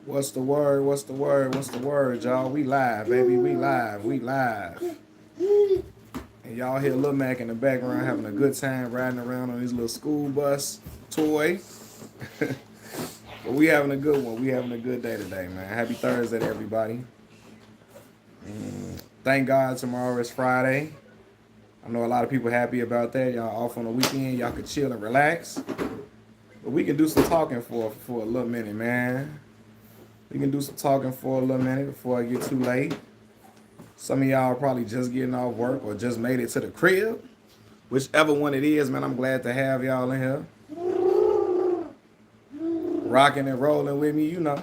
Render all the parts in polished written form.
What's the word? What's the word? What's the word, y'all? We live, baby. We live. We live. And y'all hear Lil Mac in the background having a good time riding around on his little school bus toy. But we having a good one. We having a good day today, man. Happy Thursday to everybody. Thank God tomorrow is Friday. I know a lot of people happy about that. Y'all off on the weekend. Y'all can chill and relax. But we can do some talking for a little minute, man. We can do some talking for a little minute before it get too late. Some of y'all are probably just getting off work or just made it to the crib. Whichever one it is, man, I'm glad to have y'all in here. Rocking and rolling with me, you know.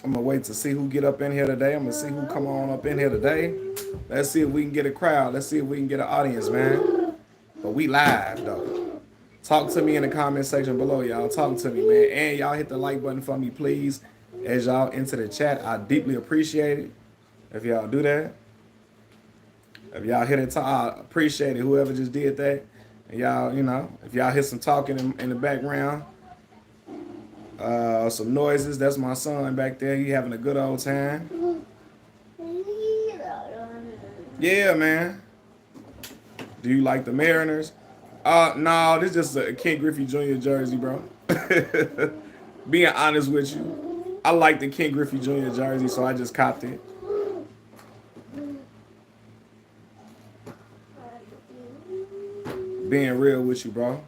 I'm gonna wait to see who get up in here today. I'm gonna see who come on up in here today. Let's see if we can get a crowd. Let's see if we can get an audience, man. But we live though. Talk to me in the comment section below, y'all. Talk to me, man. And y'all hit the like button for me, please. As y'all into the chat, I deeply appreciate it. If y'all do that. If y'all hit it, I appreciate it. Whoever just did that. And y'all, you know, if y'all hear some talking in the background, some noises, that's my son back there. He having a good old time. Yeah, man. Do you like the Mariners? No, this is just a Ken Griffey Jr. jersey, bro. Being honest with you, I like the Ken Griffey Jr. jersey, so I just copped it. Being real with you, bro.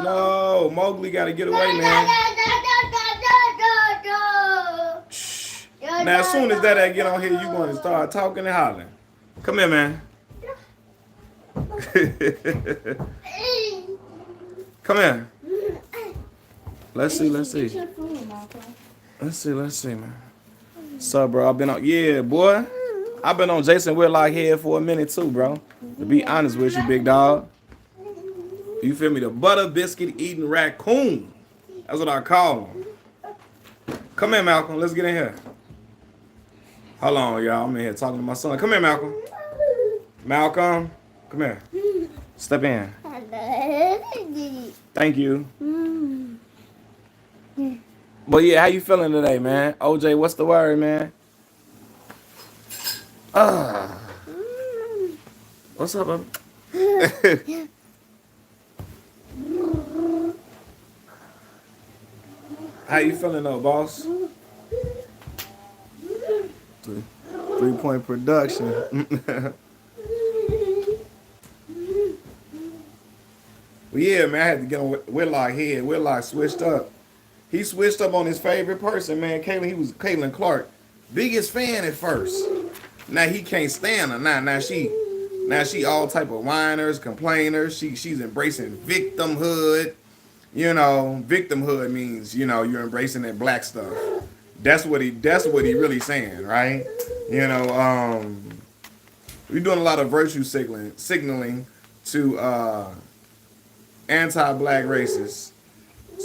No, Mowgli got to get away, man. Shh. Now, as soon as that get on here, you going to start talking and hollering. Come here, man. Come here. Let's see. Let's see, man. What's up, bro? I've been on, yeah, boy. I've been on Jason Whitlock head for a minute too, bro. To be honest with you, big dog. You feel me? The butter biscuit eating raccoon. That's what I call him. Come here, Malcolm. Let's get in here. Hold on, y'all. I'm in here talking to my son. Come here, Malcolm. Malcolm, come here. Step in. Thank you. But yeah, how you feeling today, man? OJ, what's the word, man? What's up, baby? How you feeling though, boss? 3-point production. Well, yeah, man, I had to get on Whitlock head. Whitlock switched up. He switched up on his favorite person, man. He was Caitlin Clark. Biggest fan at first. Now he can't stand her. Now she all type of whiners, complainers. She's embracing victimhood. You know, victimhood means, you know, you're embracing that black stuff. That's what he really saying, right? You know, we're doing a lot of virtue signaling to anti-black racists.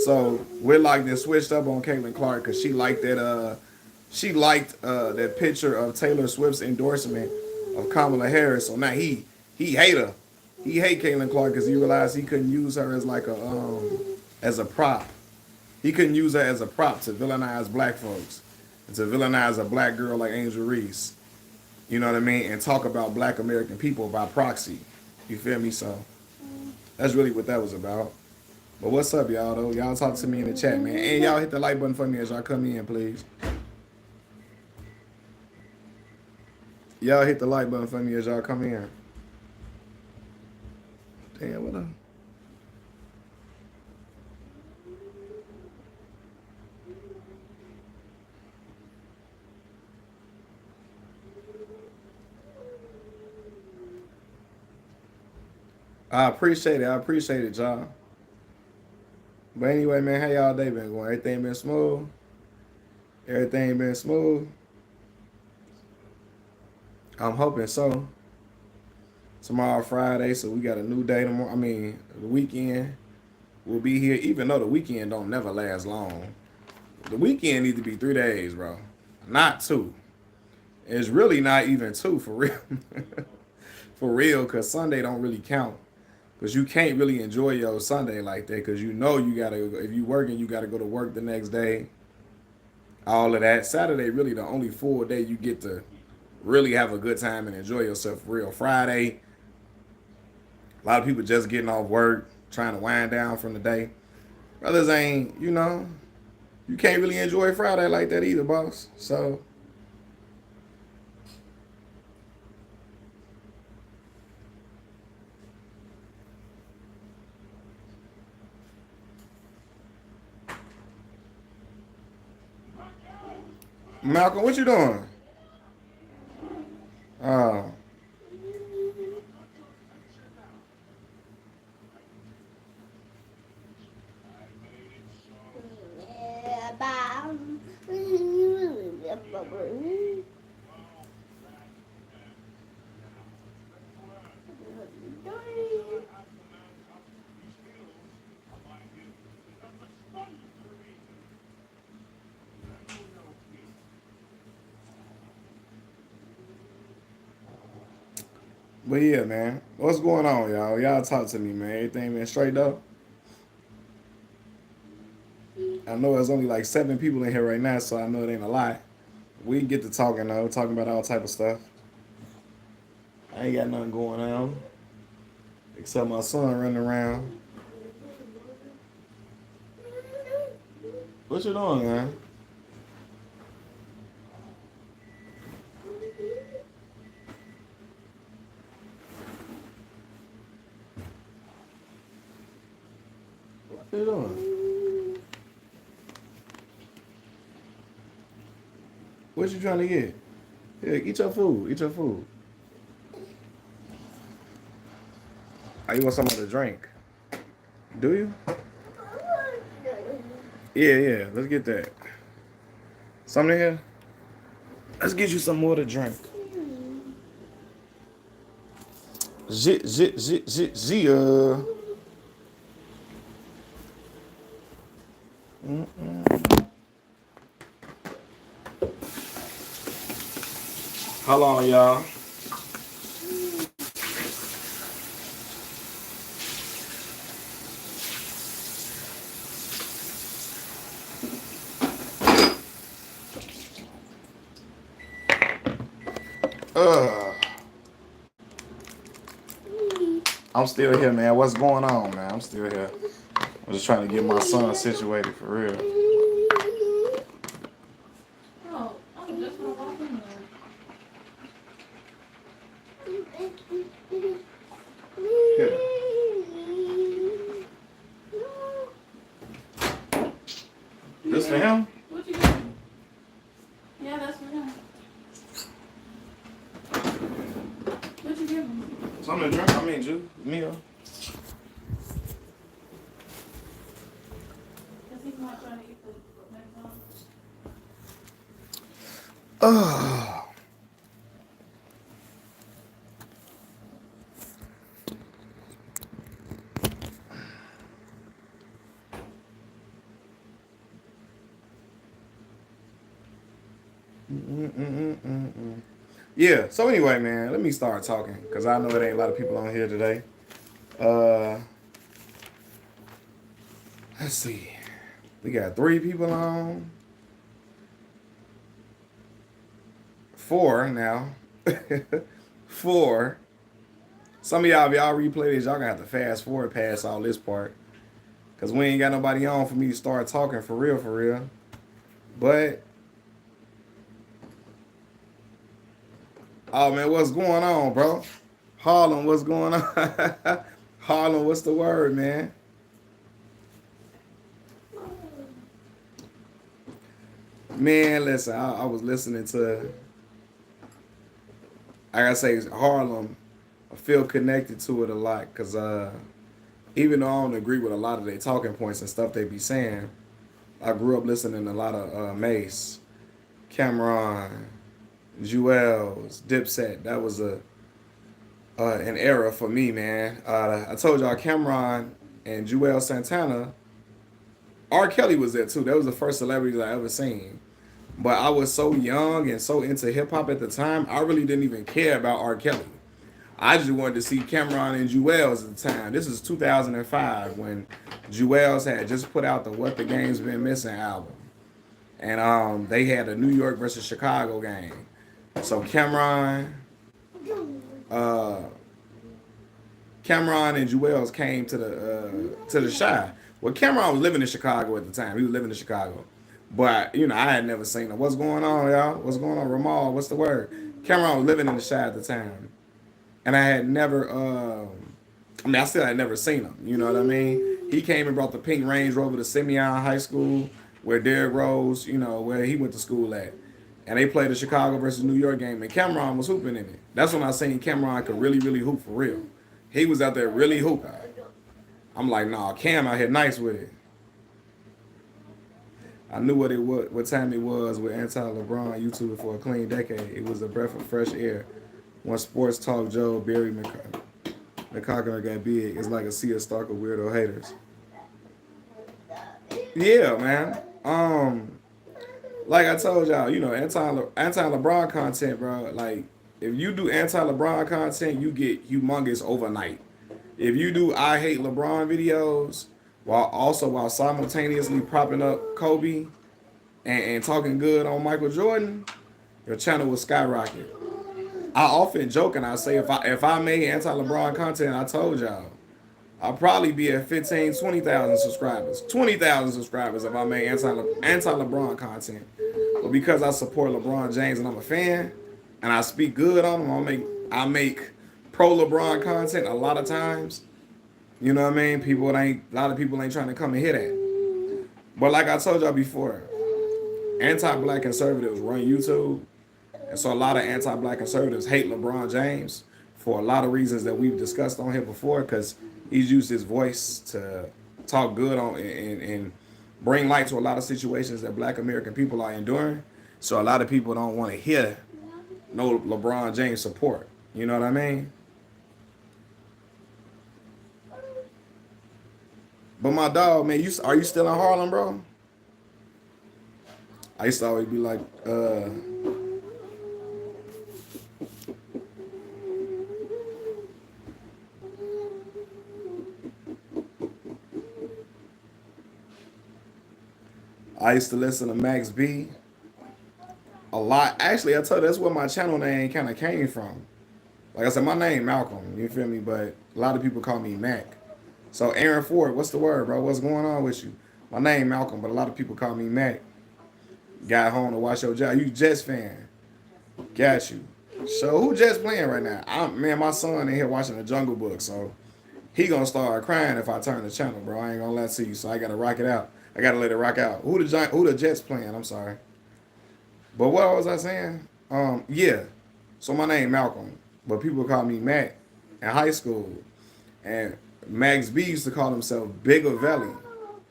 So Whitlock then switched up on Caitlin Clark because she liked that that picture of Taylor Swift's endorsement of Kamala Harris. So now he hate her. He hate Caitlin Clark because he realized he couldn't use her as like as a prop. He couldn't use her as a prop to villainize black folks and to villainize a black girl like Angel Reese. You know what I mean? And talk about black American people by proxy. You feel me? So that's really what that was about. But what's up, y'all, though? Y'all talk to me in the chat, man. And y'all hit the like button for me as y'all come in, please. Y'all hit the like button for me as y'all come in. Damn, what up? I appreciate it, y'all. But anyway, man, how y'all day been going? Everything been smooth? Everything been smooth? I'm hoping so. Tomorrow Friday, so we got a new day tomorrow. I mean, the weekend will be here, even though the weekend don't never last long. The weekend needs to be 3 days, bro. Not 2. It's really not even two for real. For real, because Sunday don't really count. Because you can't really enjoy your Sunday like that. Because you know you got to, if you working, you got to go to work the next day. All of that. Saturday really the only full day you get to really have a good time and enjoy yourself for real. Friday, a lot of people just getting off work, trying to wind down from the day. Brothers ain't, you can't really enjoy Friday like that either, boss. So, Malcolm, what you doing? Oh, but yeah, man. What's going on, y'all? Y'all talk to me, man. Everything been straight up. I know there's only like 7 people in here right now, so I know it ain't a lot. We can get to talking though, talking about all type of stuff. I ain't got nothing going on except my son running around. What you doing, man? What you doing? What you trying to get? Yeah, eat your food. Eat your food. Oh, you want some of the drink? Do you? Yeah, yeah. Let's get that. Something here? Let's get you some more to drink. Zit, zit, zit, zit, zia. How long, y'all? Uh, I'm still here, man. What's going on, man? I'm still here. I'm just trying to get my son situated for real. Oh, I'm just gonna walk in Here. This for him? What you doing? Yeah, that's for him. What you giving? Something to drink? I mean, juice. Meal. Cause he's not trying to eat the McDonald's. Oh. Yeah. So anyway, man, let me start talking because I know it ain't a lot of people on here today. Uh, let's see. We got 3 people on. 4 now. 4. Some of y'all, if y'all replay this, y'all gonna have to fast forward past all this part. Cause we ain't got nobody on for me to start talking for real, for real. But oh man, what's going on, bro? Harlem, what's going on? Harlem, what's the word, man? Man, listen, I was listening to, I gotta say, Harlem. I feel connected to it a lot because even though I don't agree with a lot of their talking points and stuff they be saying, I grew up listening to a lot of Mace, Cameron, Jewels, Dipset. That was an era for me, man. I told y'all Cameron and Jewel Santana. R. Kelly was there too. That was the first celebrities I ever seen. But I was so young and so into hip hop at the time, I really didn't even care about R. Kelly. I just wanted to see Cameron and Jewels at the time. This is 2005 when Jewels had just put out the What the Game's Been Missing album. And they had a New York versus Chicago game. So uh, Cameron and Jewels came to the Shy. Well, Cameron was living in Chicago at the time. He was living in Chicago, but I had never seen him. What's going on, y'all? What's going on, Ramal? What's the word? Cameron was living in the Shy at the time, and I had never. I still had never seen him. You know what I mean? He came and brought the pink Range Rover to Simeon High School, where Derrick Rose, where he went to school at. And they played the Chicago versus New York game, and Cameron was hooping in it. That's when I seen Cameron could really, really hoop for real. He was out there really hooping. I'm like, nah, Cam out here nice with it. I knew what time it was with anti-LeBron YouTube for a clean decade. It was a breath of fresh air. When sports talk Joe, Barry McCockner got big. It's like a sea of stalker weirdo haters. Yeah, man. Like I told y'all, anti-LeBron content, bro. Like, if you do anti-LeBron content, you get humongous overnight. If you do I hate LeBron videos while simultaneously propping up Kobe and talking good on Michael Jordan, your channel will skyrocket. I often joke and I say if I made anti-LeBron content, I told y'all, I'll probably be at 15, 20,000 subscribers. 20,000 subscribers if I made anti-LeBron content. But because I support LeBron James and I'm a fan, and I speak good on him, I make pro LeBron content a lot of times. You know what I mean? A lot of people ain't trying to come and hear that. But like I told y'all before, anti-black conservatives run YouTube. And so a lot of anti-black conservatives hate LeBron James for a lot of reasons that we've discussed on here before, because he's used his voice to talk good on and bring light to a lot of situations that black American people are enduring. So a lot of people don't want to hear no LeBron James support. You know what I mean? But my dog, man, are you still in Harlem, bro? I used to always be like, I used to listen to Max B a lot. Actually, I tell you, that's where my channel name kind of came from. Like I said, my name Malcolm, you feel me? But a lot of people call me Mac. So Aaron Ford, what's the word, bro? What's going on with you? My name Malcolm, but a lot of people call me Mac. Got home to watch your job. You Jets fan. Got you. So who Jets playing right now? Man, my son in here watching the Jungle Book, so he gonna start crying if I turn the channel, bro. I ain't gonna let to you, so I gotta rock it out. I gotta let it rock out. Who the Jets playing? I'm sorry. But what was I saying? Yeah. So my name Malcolm, but people call me Mac in high school. And Max B used to call himself Bigger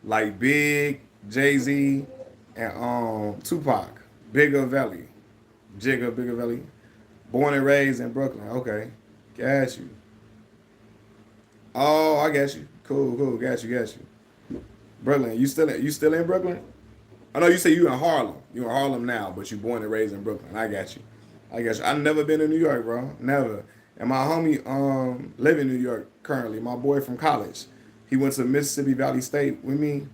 like Big, Jay-Z, and Tupac. Bigger Belly. Born and raised in Brooklyn. Okay. Got you. Oh, I got you. Cool. Got you. Brooklyn. You still in Brooklyn? I know you say you in Harlem. You in Harlem now, but you born and raised in Brooklyn. I got you. I've never been to New York, bro. Never. And my homie live in New York currently. My boy from college. He went to Mississippi Valley State with me.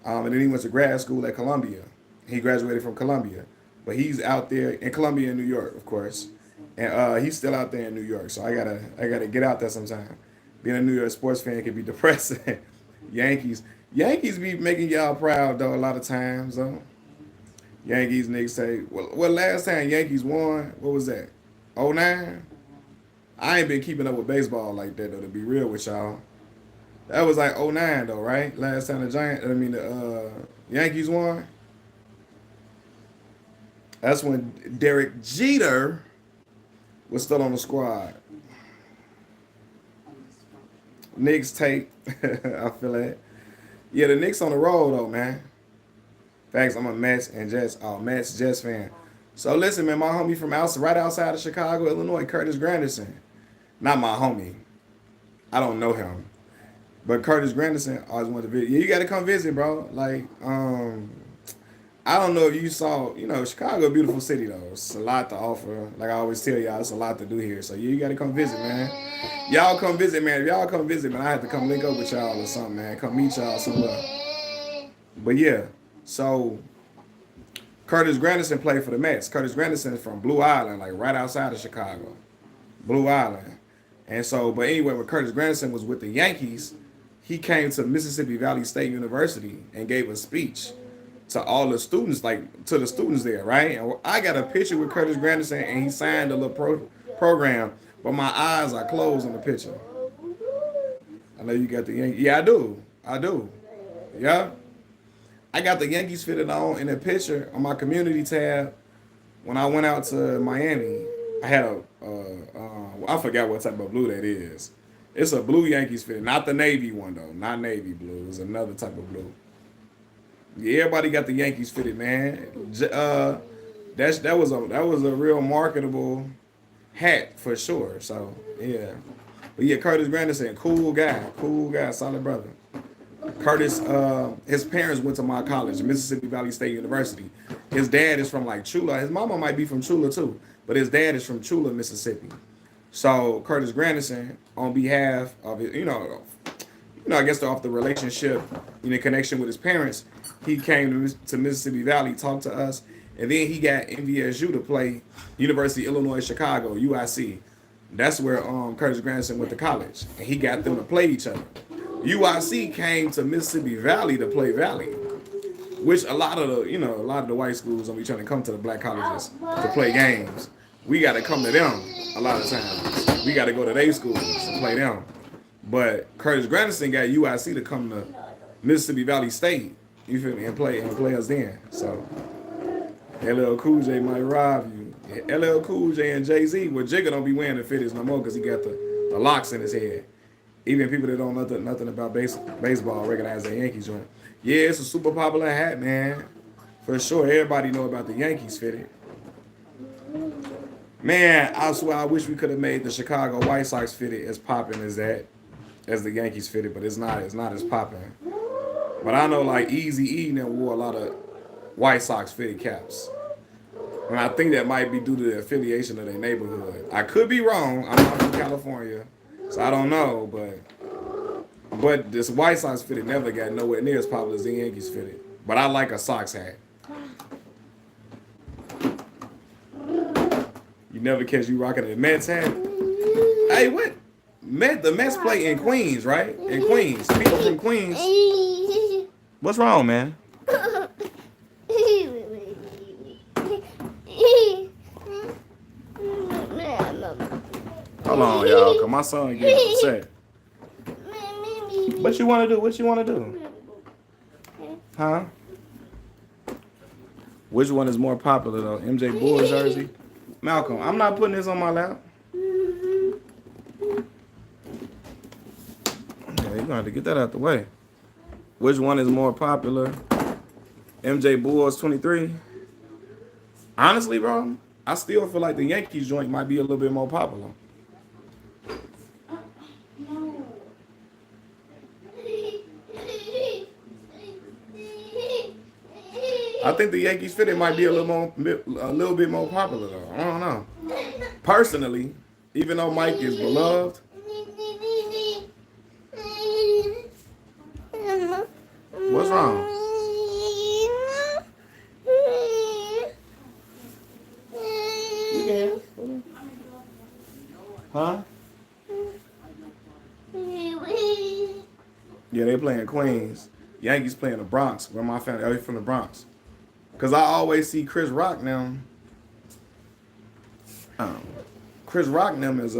And then he went to grad school at Columbia. He graduated from Columbia. But he's out there in Columbia, New York, of course. And he's still out there in New York. So I gotta get out there sometime. Being a New York sports fan can be depressing. Yankees be making y'all proud though a lot of times though. Yankees niggas say, well last time Yankees won, what was that? '09? I ain't been keeping up with baseball like that though, to be real with y'all. That was like '09 though, right? Last time the Yankees won. That's when Derek Jeter was still on the squad. Knicks tape. I feel that. Yeah, the Knicks on the road though, man. Facts, I'm a Mets Jets fan. So listen, man, my homie from right outside of Chicago, Illinois, Curtis Granderson. Not my homie. I don't know him. But Curtis Granderson always wanted to visit. Yeah, you gotta come visit, bro. Like, I don't know if you saw, you know, Chicago, a beautiful city though. It's a lot to offer. Like I always tell y'all, it's a lot to do here. So you got to come visit, man. Y'all come visit, man. If y'all come visit, man, I have to come link up with y'all or something, man. Come meet y'all somewhere. But yeah, so Curtis Granderson played for the Mets. Curtis Granderson is from Blue Island, like right outside of Chicago. Blue Island. And so, but anyway, when Curtis Granderson was with the Yankees, he came to Mississippi Valley State University and gave a speech to all the students, like to the students there, right? And I got a picture with Curtis Granderson, and he signed a little program, but my eyes are closed on the picture. I know you got the Yankees. Yeah, I do. I do. Yeah. I got the Yankees fitted on in a picture on my community tab when I went out to Miami. I had I forgot what type of blue that is. It's a blue Yankees fitted, not the navy one though, not navy blue. It's another type of blue. Yeah, everybody got the Yankees fitted, man. That was a real marketable hat for sure. So yeah, but yeah, Curtis Granderson, cool guy, solid brother. Curtis, his parents went to my college, Mississippi Valley State University. His dad is from like Chula. His mama might be from Chula too, but his dad is from Chula, Mississippi. So Curtis Granderson, on behalf of his, I guess off the relationship, in connection with his parents, he came to Mississippi Valley, talked to us, and then he got NVSU to play University of Illinois Chicago, UIC. That's where Curtis Granderson went to college, and he got them to play each other. UIC came to Mississippi Valley to play Valley, which a lot of the white schools don't be trying to come to the black colleges to play games. We got to come to them a lot of times. We got to go to their schools to play them. But Curtis Granderson got UIC to come to Mississippi Valley State, you feel me, and play us then. So LL Cool J might rob you. Yeah, LL Cool J and Jay-Z, well, Jigga don't be wearing the fitteds no more because he got the locks in his head. Even people that don't know nothing about baseball recognize that Yankees joint. Yeah, it's a super popular hat, man. For sure, everybody know about the Yankees fitted. Man, I swear I wish we could have made the Chicago White Sox fitted as popping as the Yankees fitted, but it's not as popping. But I know like Eazy-E now wore a lot of White Sox fitted caps. And I think that might be due to the affiliation of their neighborhood. I could be wrong. I'm not from California, so I don't know. But this White Sox fitted never got nowhere near as popular as the Yankees fitted. But I like a Sox hat. You never catch you rocking a Mets hat? Hey, what? The Mets play in Queens, right? In Queens. People from Queens. What's wrong, man? Hold on, y'all, because my son getting upset. What you want to do? What you want to do? Huh? Which one is more popular, though? MJ Bulls jersey? Malcolm, I'm not putting this on my lap. Yeah, you're going to have to get that out the way. Which one is more popular? MJ Bulls 23? Honestly, bro, I still feel like the Yankees joint might be a little bit more popular. No. I think the Yankees fitted might be a little bit more popular though. I don't know. Personally, even though Mike is beloved. What's wrong? Huh? Yeah, they playing Queens. Yankees playing the Bronx. Where my family, they from the Bronx. Cause I always see Chris Rock now. Chris Rock them is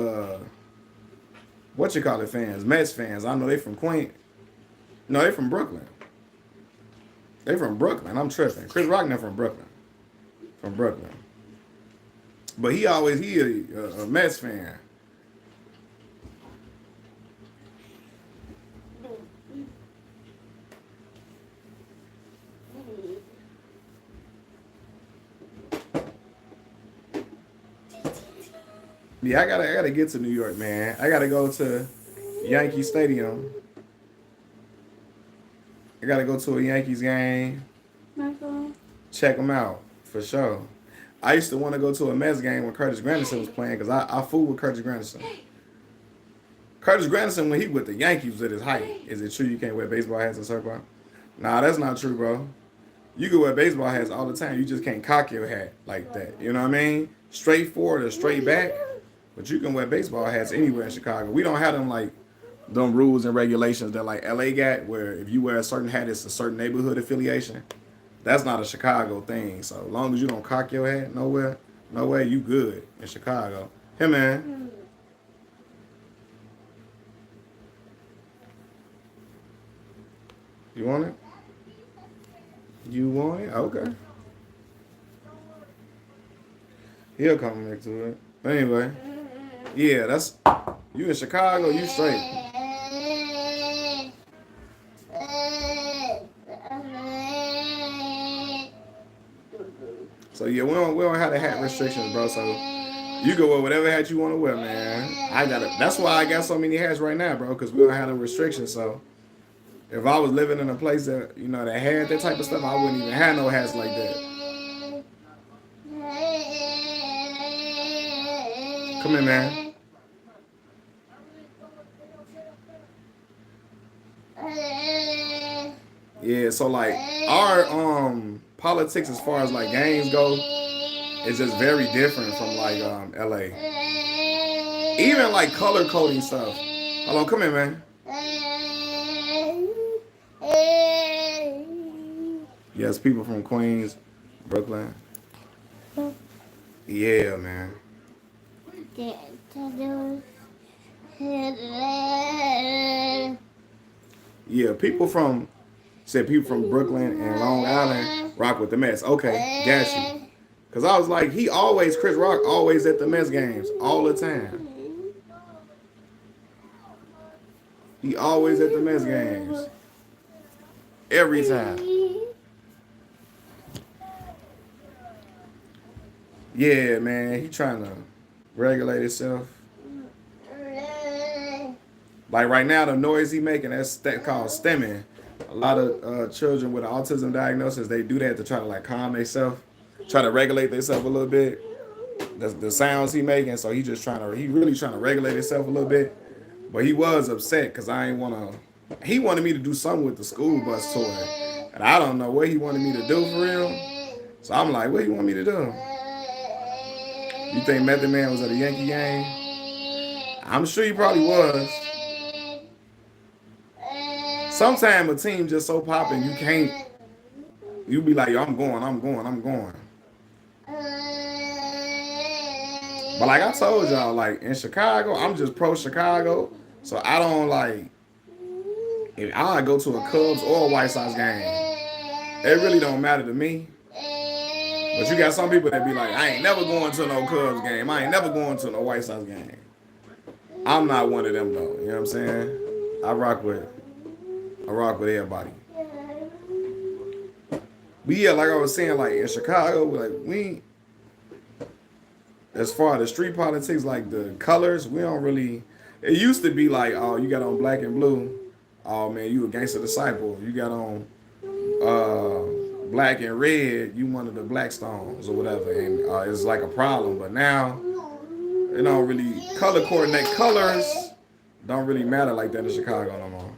what you call it fans, Mets fans. I know they from Queens. No, they from Brooklyn. They from Brooklyn. I'm tripping. Chris Rock them from Brooklyn. From Brooklyn. But he a Mets fan. Yeah, I gotta get to New York, man. I gotta go to Yankee Stadium. I gotta go to a Yankees game. Michael. Check them out for sure. I used to want to go to a Mets game when Curtis Granderson was playing because I fooled with Curtis Granderson. Curtis Granderson, when he with the Yankees, was at his height. Is it true you can't wear baseball hats in surfboard? Nah, that's not true, bro. You can wear baseball hats all the time. You just can't cock your hat like that. You know what I mean? Straight forward or straight back. But you can wear baseball hats anywhere in Chicago. We don't have them like them rules and regulations that like LA got, where if you wear a certain hat, it's a certain neighborhood affiliation. That's not a Chicago thing. So as long as you don't cock your hat nowhere, no way, you good in Chicago. Hey, man. You want it? You want it? Okay. He'll come back to it. But anyway, yeah, that's you in Chicago. You straight. So yeah, we don't have the hat restrictions, bro. So you can wear whatever hat you want to wear, man. That's why I got so many hats right now, bro. Because we don't have the restrictions. So if I was living in a place that that had that type of stuff, I wouldn't even have no hats like that. Come here, man. Yeah, so like our politics as far as like games go is just very different from like LA. Even like color coding stuff. Hold on, come here, man. Yes, people from Queens, Brooklyn. Yeah, man. Yeah, people from Brooklyn and Long Island rock with the Mets. Okay, got you. Cause I was like, Chris Rock always at the Mets games all the time. He always at the Mets games. Every time. Yeah, man, he trying to regulate himself. Like right now, the noise he making, that's called stemming. A lot of children with an autism diagnosis, they do that to try to like calm themselves, try to regulate themselves a little bit. That's the sounds he making, so he really trying to regulate himself a little bit. But he was upset because he wanted me to do something with the school bus tour. And I don't know what he wanted me to do for real. So I'm like, what do you want me to do? You think Method Man was at a Yankee game? I'm sure he probably was. Sometimes a team just so popping, you be like, yo, I'm going. But like I told y'all, like in Chicago, I'm just pro Chicago. So I don't like, if I go to a Cubs or a White Sox game, it really don't matter to me. But you got some people that be like, I ain't never going to no Cubs game. I ain't never going to no White Sox game. I'm not one of them though. You know what I'm saying? I rock with everybody. But yeah, like I was saying, like in Chicago, like as far as the street politics, like the colors, we don't really. It used to be like, oh, you got on black and blue. Oh man, you a gangster disciple. You got on black and red. You one of the Blackstones or whatever, and it's like a problem. But now it don't really color coordinate. Colors don't really matter like that in Chicago no more.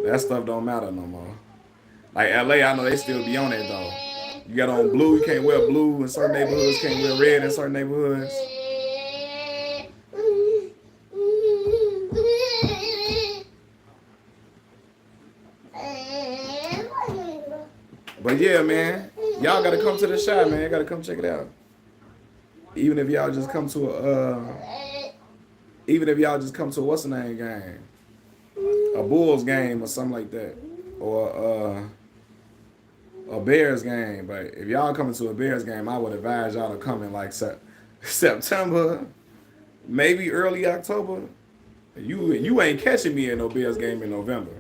That stuff don't matter no more. Like LA, I know they still be on it though. You got on blue, you can't wear blue in certain neighborhoods, can't wear red in certain neighborhoods. But yeah, man, y'all gotta come to the shop, man. Gotta come check it out. Even if y'all just come to a what's the name game, a Bulls game or something like that, or a Bears game. But if y'all coming to a Bears game, I would advise y'all to come in like September, maybe early October. You ain't catching me in no Bears game in November.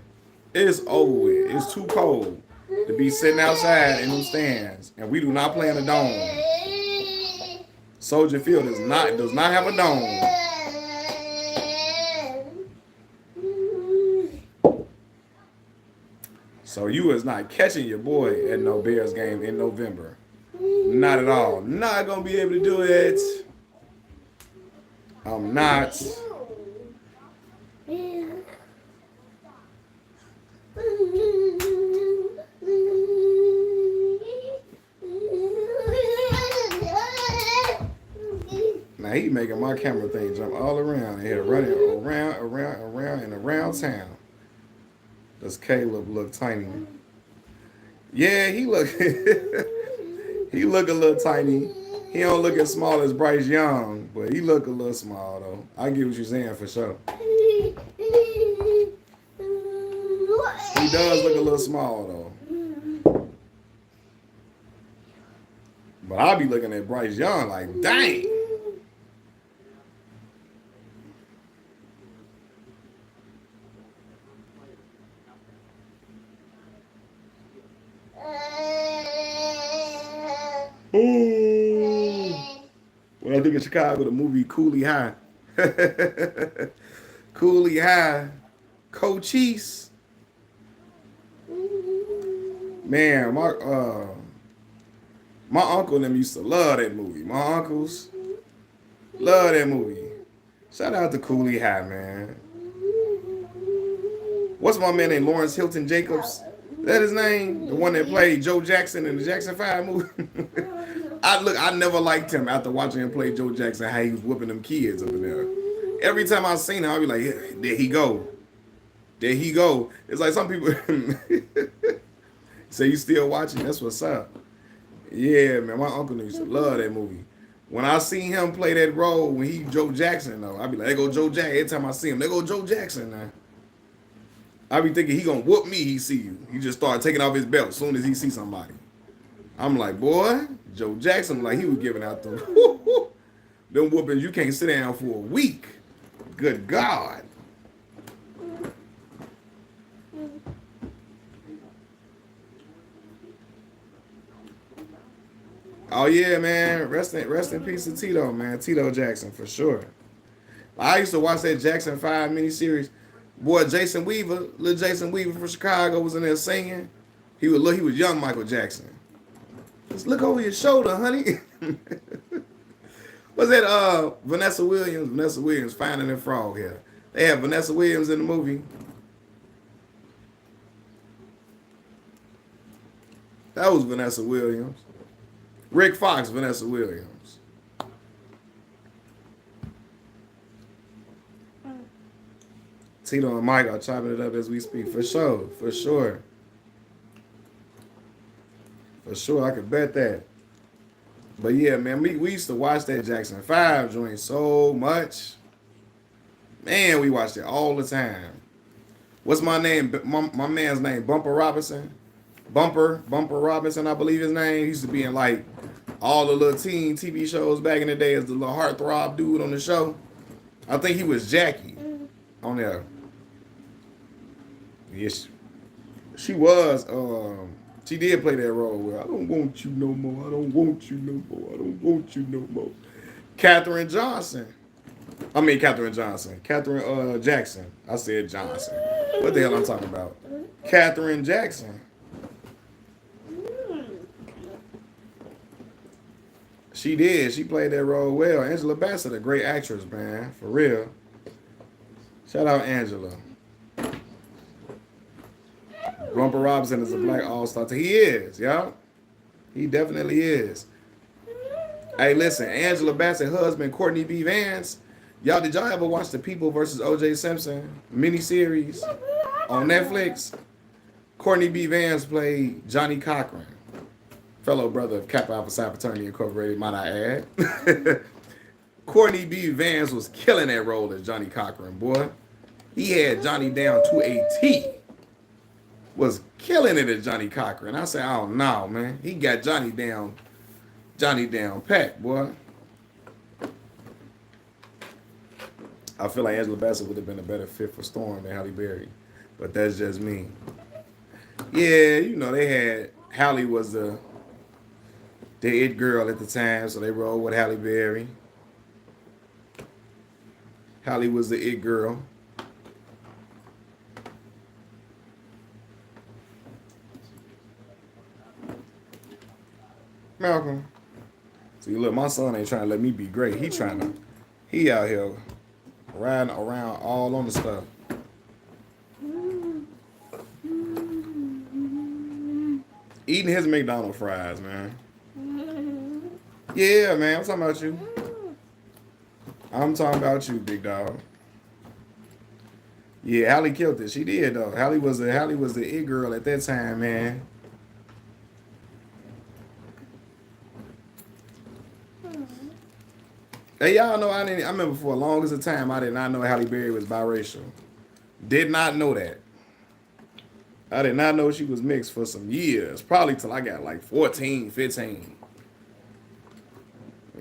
It's over with. It's too cold to be sitting outside in them stands, and we do not play in a dome. Soldier Field does not have a dome. So you is not catching your boy at no Bears game in November. Not at all. Not gonna be able to do it. I'm not. Now he making my camera thing jump all around and here running around and around town. Does Caleb look tiny? Yeah, he look he look a little tiny. He don't look as small as Bryce Young, but he look a little small though. I get what you're saying for sure. He does look a little small though. But I'll be looking at Bryce Young like, dang. Ooh. When I think of Chicago, the movie Cooley High. Cooley High. Cochise. Man, my uncle and them used to love that movie. My uncles love that movie. Shout out to Cooley High, man. What's my man named Lawrence Hilton Jacobs? Is that his name? The one that played Joe Jackson in the Jackson 5 movie? I never liked him after watching him play Joe Jackson, how he was whooping them kids up in there. Every time I seen him, I'd be like, yeah, there he go. There he go. It's like some people say, you still watching? That's what's up. Yeah, man, my uncle used to love that movie. When I seen him play that role, when he Joe Jackson, though, I'd be like, there go Joe Jackson. Every time I see him, there go Joe Jackson now. I be thinking he gonna whoop me. He see you. He just started taking off his belt as soon as he see somebody. I'm like, boy, Joe Jackson, like he was giving out them them whoopings. You can't sit down for a week. Good God. Oh yeah, man. Rest in peace to Tito, man. Tito Jackson for sure. I used to watch that Jackson 5 miniseries. Boy, Jason Weaver, little Jason Weaver from Chicago was in there singing. He was young Michael Jackson. Just look over your shoulder, honey. What's that? Vanessa Williams. Vanessa Williams, Finding a Frog here. They have Vanessa Williams in the movie. That was Vanessa Williams. Rick Fox, Vanessa Williams. Tito and Mike are chopping it up as we speak. For sure. For sure. For sure. I could bet that. But yeah, man, we used to watch that Jackson 5 joint so much. Man, we watched it all the time. What's my name? My man's name, Bumper Robinson. Bumper Robinson, I believe his name. He used to be in like all the little teen TV shows back in the day as the little heartthrob dude on the show. I think he was Jackie on there. Yes, she was. She did play that role well. I don't want you no more. I don't want you no more. I don't want you no more. Katherine Jackson. Katherine Jackson. I said Johnson. What the hell I'm talking about? Katherine Jackson. She did. She played that role well. Angela Bassett, a great actress, man. For real. Shout out Angela. Bumper Robinson is a black all-star. He is, y'all. He definitely is. Hey, listen, Angela Bassett's husband, Courtney B. Vance. Y'all, did y'all ever watch the People versus O.J. Simpson miniseries on Netflix? Courtney B. Vance played Johnny Cochran, fellow brother of Kappa Alpha Psi Fraternity Incorporated, might I add. Courtney B. Vance was killing that role as Johnny Cochran, boy. He had Johnny down to a T. Was killing it as Johnny Cochran. I said, oh no, man. He got Johnny down pat, boy. I feel like Angela Bassett would have been a better fit for Storm than Halle Berry. But that's just me. Yeah, you know, they had Halle was the it girl at the time, so they rolled with Halle Berry. Halle was the it girl. Malcolm. See, look, my son ain't trying to let me be great. He out here riding around all on the stuff. Eating his McDonald's fries, man. Yeah, man, I'm talking about you. I'm talking about you, big dog. Yeah, Hallie killed it. She did though. Hallie was the it girl at that time, man. Hey, y'all know I remember for the longest of time I did not know Halle Berry was biracial. Did not know that. I did not know she was mixed for some years. Probably till I got like 14, 15.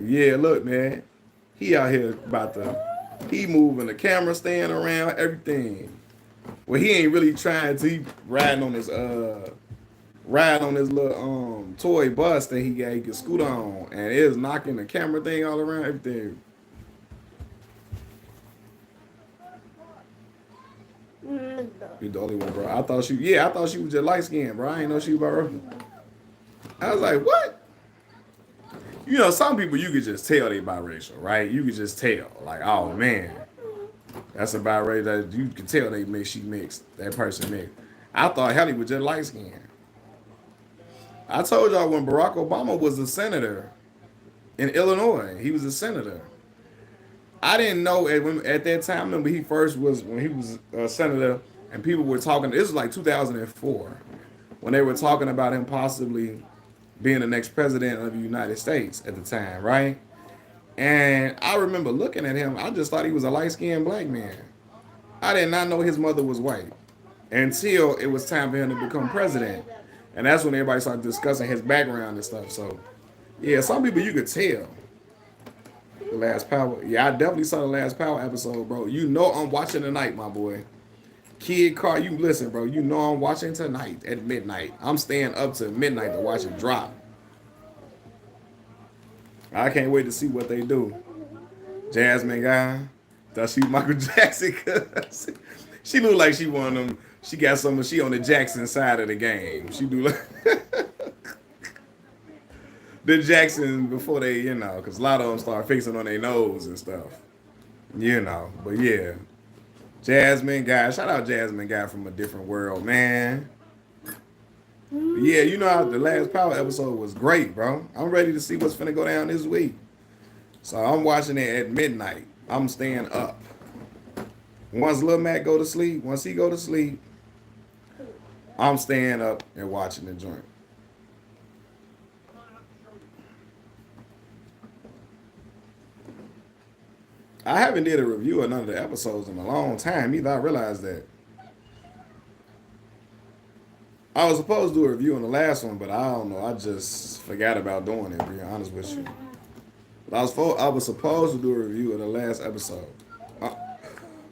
Yeah, look, man. He out here he moving the camera, staying around, everything. Well, he ain't really trying to. He riding on his little toy bus that he could scoot on, and it is knocking the camera thing all around, everything. You the only one, bro. I thought she was just light skinned, bro. I ain't know she was biracial. I was like, what? You know, some people you could just tell they biracial, right? You could just tell, like, oh man, that's a biracial. That you can tell she mixed. That person mixed. I thought Halle was just light skinned. I told y'all when Barack Obama was a senator in Illinois, he was a senator. I didn't know at that time. Remember, when he was a senator, and people were talking. This was like 2004, when they were talking about him possibly being the next president of the United States at the time, right? And I remember looking at him. I just thought he was a light-skinned black man. I did not know his mother was white until it was time for him to become president, and that's when everybody started discussing his background and stuff. So, yeah, some people you could tell. The Last Power. Yeah, I definitely saw the Last Power episode, bro. You know I'm watching tonight, my boy. Kid Car, you listen, bro. You know I'm watching tonight at midnight. I'm staying up to midnight to watch it drop. I can't wait to see what they do. Jasmine guy. Thought she was Michael Jackson. She looked like she one of them. She got she on the Jackson side of the game. She do like the Jackson before they, because a lot of them start fixing on their nose and stuff. But yeah. Jasmine guy. Shout out Jasmine guy from a different world, man. Yeah, you know how the Last Power episode was great, bro. I'm ready to see what's finna go down this week. So I'm watching it at midnight. I'm staying up. Once Lil Mac go to sleep, I'm staying up and watching the joint. I haven't did a review of none of the episodes in a long time either. I realized that. I was supposed to do a review on the last one, but I don't know. I just forgot about doing it, to be honest with you. I was supposed to do a review of the last episode.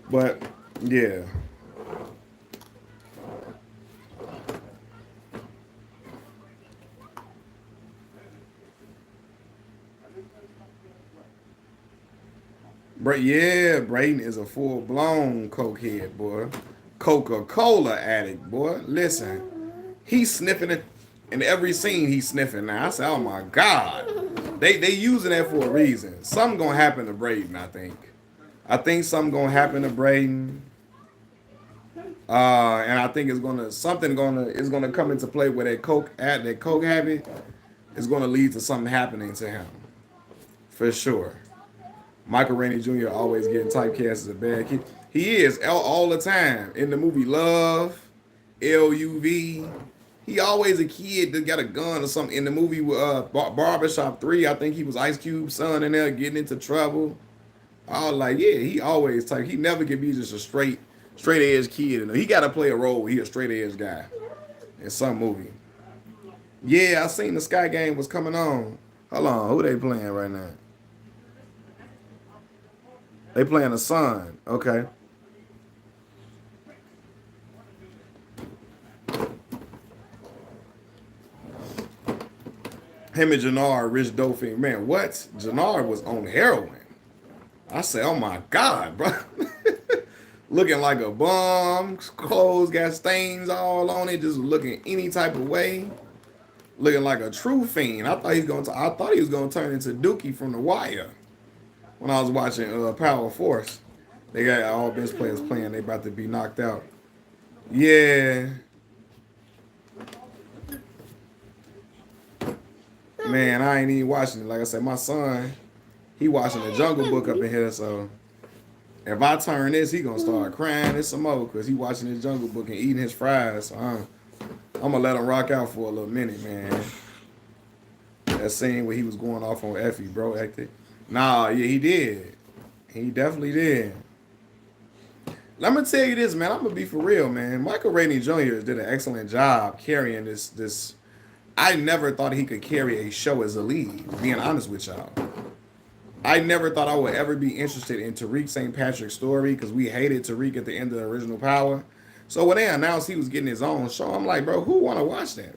But, yeah. Brayden is a full-blown cokehead, boy. Coca-Cola addict, boy. Listen, he's sniffing it in every scene. He's sniffing now. I said, "Oh my God!" They using that for a reason. Something gonna happen to Brayden. I think something gonna happen to Brayden. And I think it's gonna come into play where that coke habit is gonna lead to something happening to him, for sure. Michael Rainey Jr. always getting typecast as a bad kid. He is all the time. In the movie Love, LUV, he always a kid that got a gun or something. In the movie Barbershop 3, I think he was Ice Cube's son in there getting into trouble. I was like, yeah, he always type. He never can be just a straight edge kid. He got to play a role where he a straight edge guy in some movie. Yeah, I seen the Sky Game was coming on. Hold on, who they playing right now? They playing the Sun. Okay. Him and Jannard, Rich Dolphin. Man, what? Jannard was on heroin. I said, oh my God, bro. Looking like a bum. Clothes got stains all on it. Just looking any type of way. looking like a true fiend. I thought he was gonna turn into Dookie from The Wire when I was watching Power Force. They got all bench players playing. They about to be knocked out. Yeah, man, I ain't even watching it. Like I said, my son, he watching the Jungle Book up in here. So if I turn this, he gonna start crying and some more because he watching his Jungle Book and eating his fries. So I'm gonna let him rock out for a little minute, man. That scene where he was going off on Effie, bro, acted. Nah, yeah, he did. He definitely did. Let me tell you this, man. I'm gonna be for real, man. Michael Rainey Jr. did an excellent job carrying this. I never thought he could carry a show as a lead. Being honest with y'all, I never thought I would ever be interested in Tariq St. Patrick's story because we hated Tariq at the end of the original Power. So when they announced he was getting his own show, I'm like, bro, who want to watch that?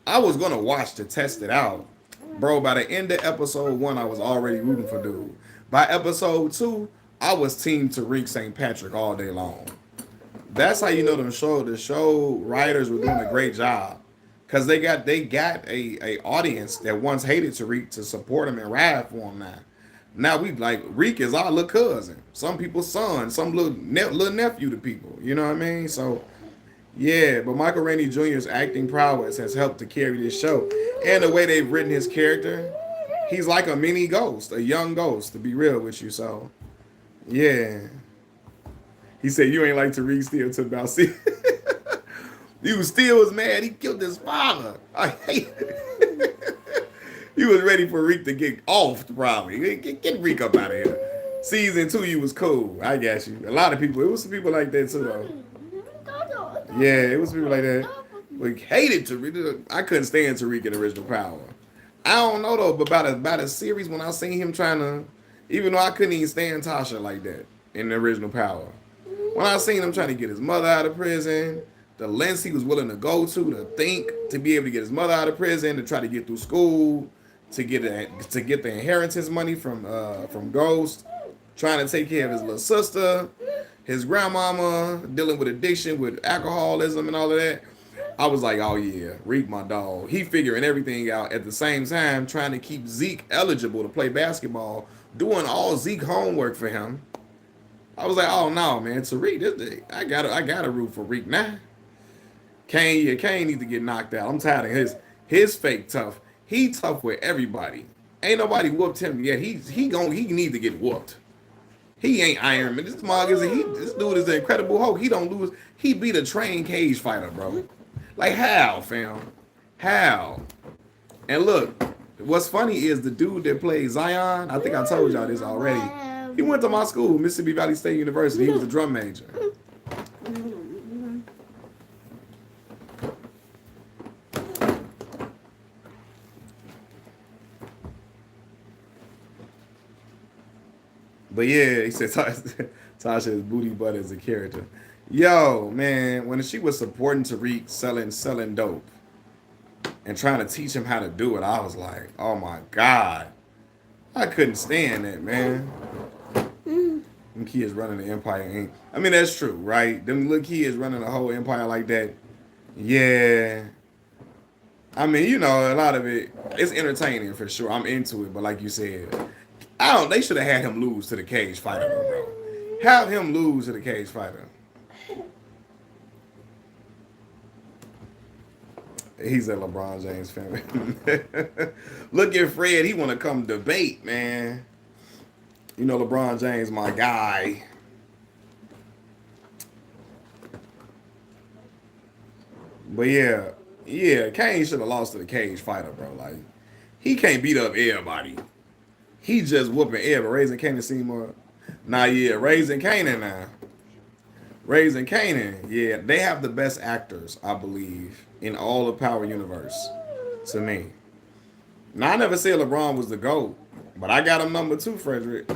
I was gonna watch to test it out, bro. By the end of episode 1, I was already rooting for dude. By episode 2, I was team Tariq St. Patrick all day long. That's how you know the show writers were doing a great job. Cause they got a audience that once hated Tariq to support him and ride for him now. Now we like Reek is our little cousin. Some people's son, some little nephew to people. You know what I mean? So yeah, but Michael Rainey Jr.'s acting prowess has helped to carry this show. And the way they've written his character, he's like a mini ghost, a young ghost, to be real with you. So yeah. He said you ain't like Tariq still to about see. He was mad. He killed his father. I hate it. He was ready for Reek to get off, probably. Get Reek up out of here. Season 2, you was cool. I got you. A lot of people. It was some people like that, too, though. Yeah, it was people like that. We hated Tariq. I couldn't stand Tariq in Original Power. I don't know, though, but about a series when I seen him trying to, even though I couldn't even stand Tasha like that in the Original Power. When I seen him trying to get his mother out of prison, the lengths he was willing to go to think, to be able to get his mother out of prison, to try to get through school, to get the inheritance money from Ghost, trying to take care of his little sister, his grandmama, dealing with addiction, with alcoholism and all of that. I was like, oh yeah, Reek my dog. He figuring everything out at the same time, trying to keep Zeke eligible to play basketball, doing all Zeke homework for him. I was like, oh no, man, Tariq, I gotta root for Reek now. Kane need to get knocked out. I'm tired of his fake tough. He tough with everybody. Ain't nobody whooped him yet. He need to get whooped. He ain't Iron Man. This dude is the Incredible Hulk. He don't lose. He beat a trained cage fighter, bro. Like how, fam? How? And look, what's funny is the dude that plays Zion. I think I told y'all this already. He went to my school, Mississippi Valley State University. He was a drum major. But yeah, he said Tasha's booty butt is a character. Yo, man, when she was supporting Tariq selling dope and trying to teach him how to do it, I was like, oh my God. I couldn't stand that, man. Them kids running the empire. I mean, that's true, right? Them little kids running a whole empire like that. Yeah. I mean, you know, a lot of it, it's entertaining for sure. I'm into it, but like you said, they should have had him lose to the cage fighter, bro. Have him lose to the cage fighter. He's a LeBron James fan. Look at Fred. He want to come debate, man. You know, LeBron James, my guy. But yeah, Kane should have lost to the cage fighter, bro. Like, he can't beat up everybody. He just whooping everybody. Raising Kanan Seymour. Nah, yeah, Raising Kanan now. Raising Kanan, yeah, they have the best actors, I believe, in all of Power Universe, to me. Now, I never said LeBron was the GOAT, but I got him number 2, Frederick.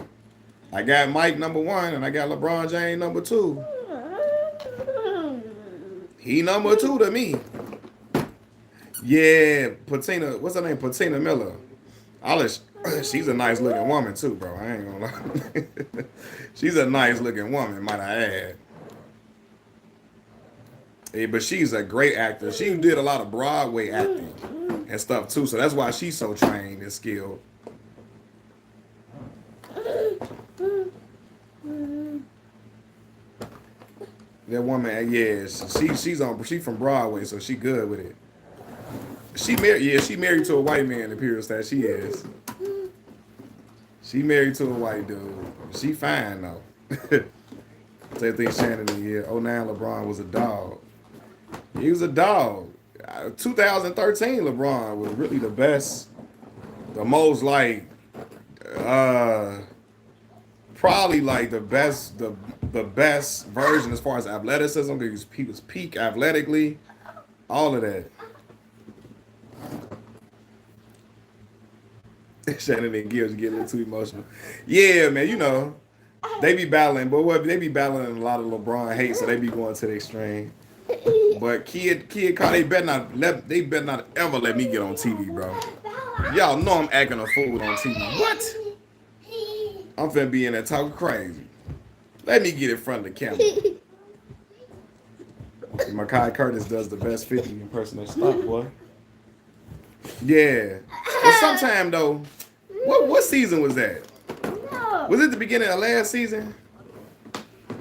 I got Mike number 1, and I got LeBron James number 2. He number 2 to me. Yeah, Patina, what's her name? Patina Miller. She's a nice looking woman too, bro. I ain't gonna lie. She's a nice looking woman, might I add. Yeah, but she's a great actor. She did a lot of Broadway acting and stuff too, so that's why she's so trained and skilled. That woman, yeah, she's from Broadway, so she good with it. She married, yeah, she married to a white man. It appears that she is. She married to a white dude. She fine though. Same thing Shannon in here. '09 LeBron was a dog. He was a dog. 2013 LeBron was really the best, the most like, uh, probably like the best version as far as athleticism because he was peak athletically, all of that. Shannon and Gibbs get a little too emotional. Yeah, man, you know they be battling, but what they be battling a lot of LeBron hate, so they be going to the extreme. But kid, Carl, they better not ever let me get on TV, bro. Y'all know I'm acting a fool on TV. What? I'm finna be in there talking crazy. Let me get in front of the camera. Makai Curtis does the best 50 impersonation stuff, boy. Yeah. But sometime though, what season was that? Was it the beginning of last season?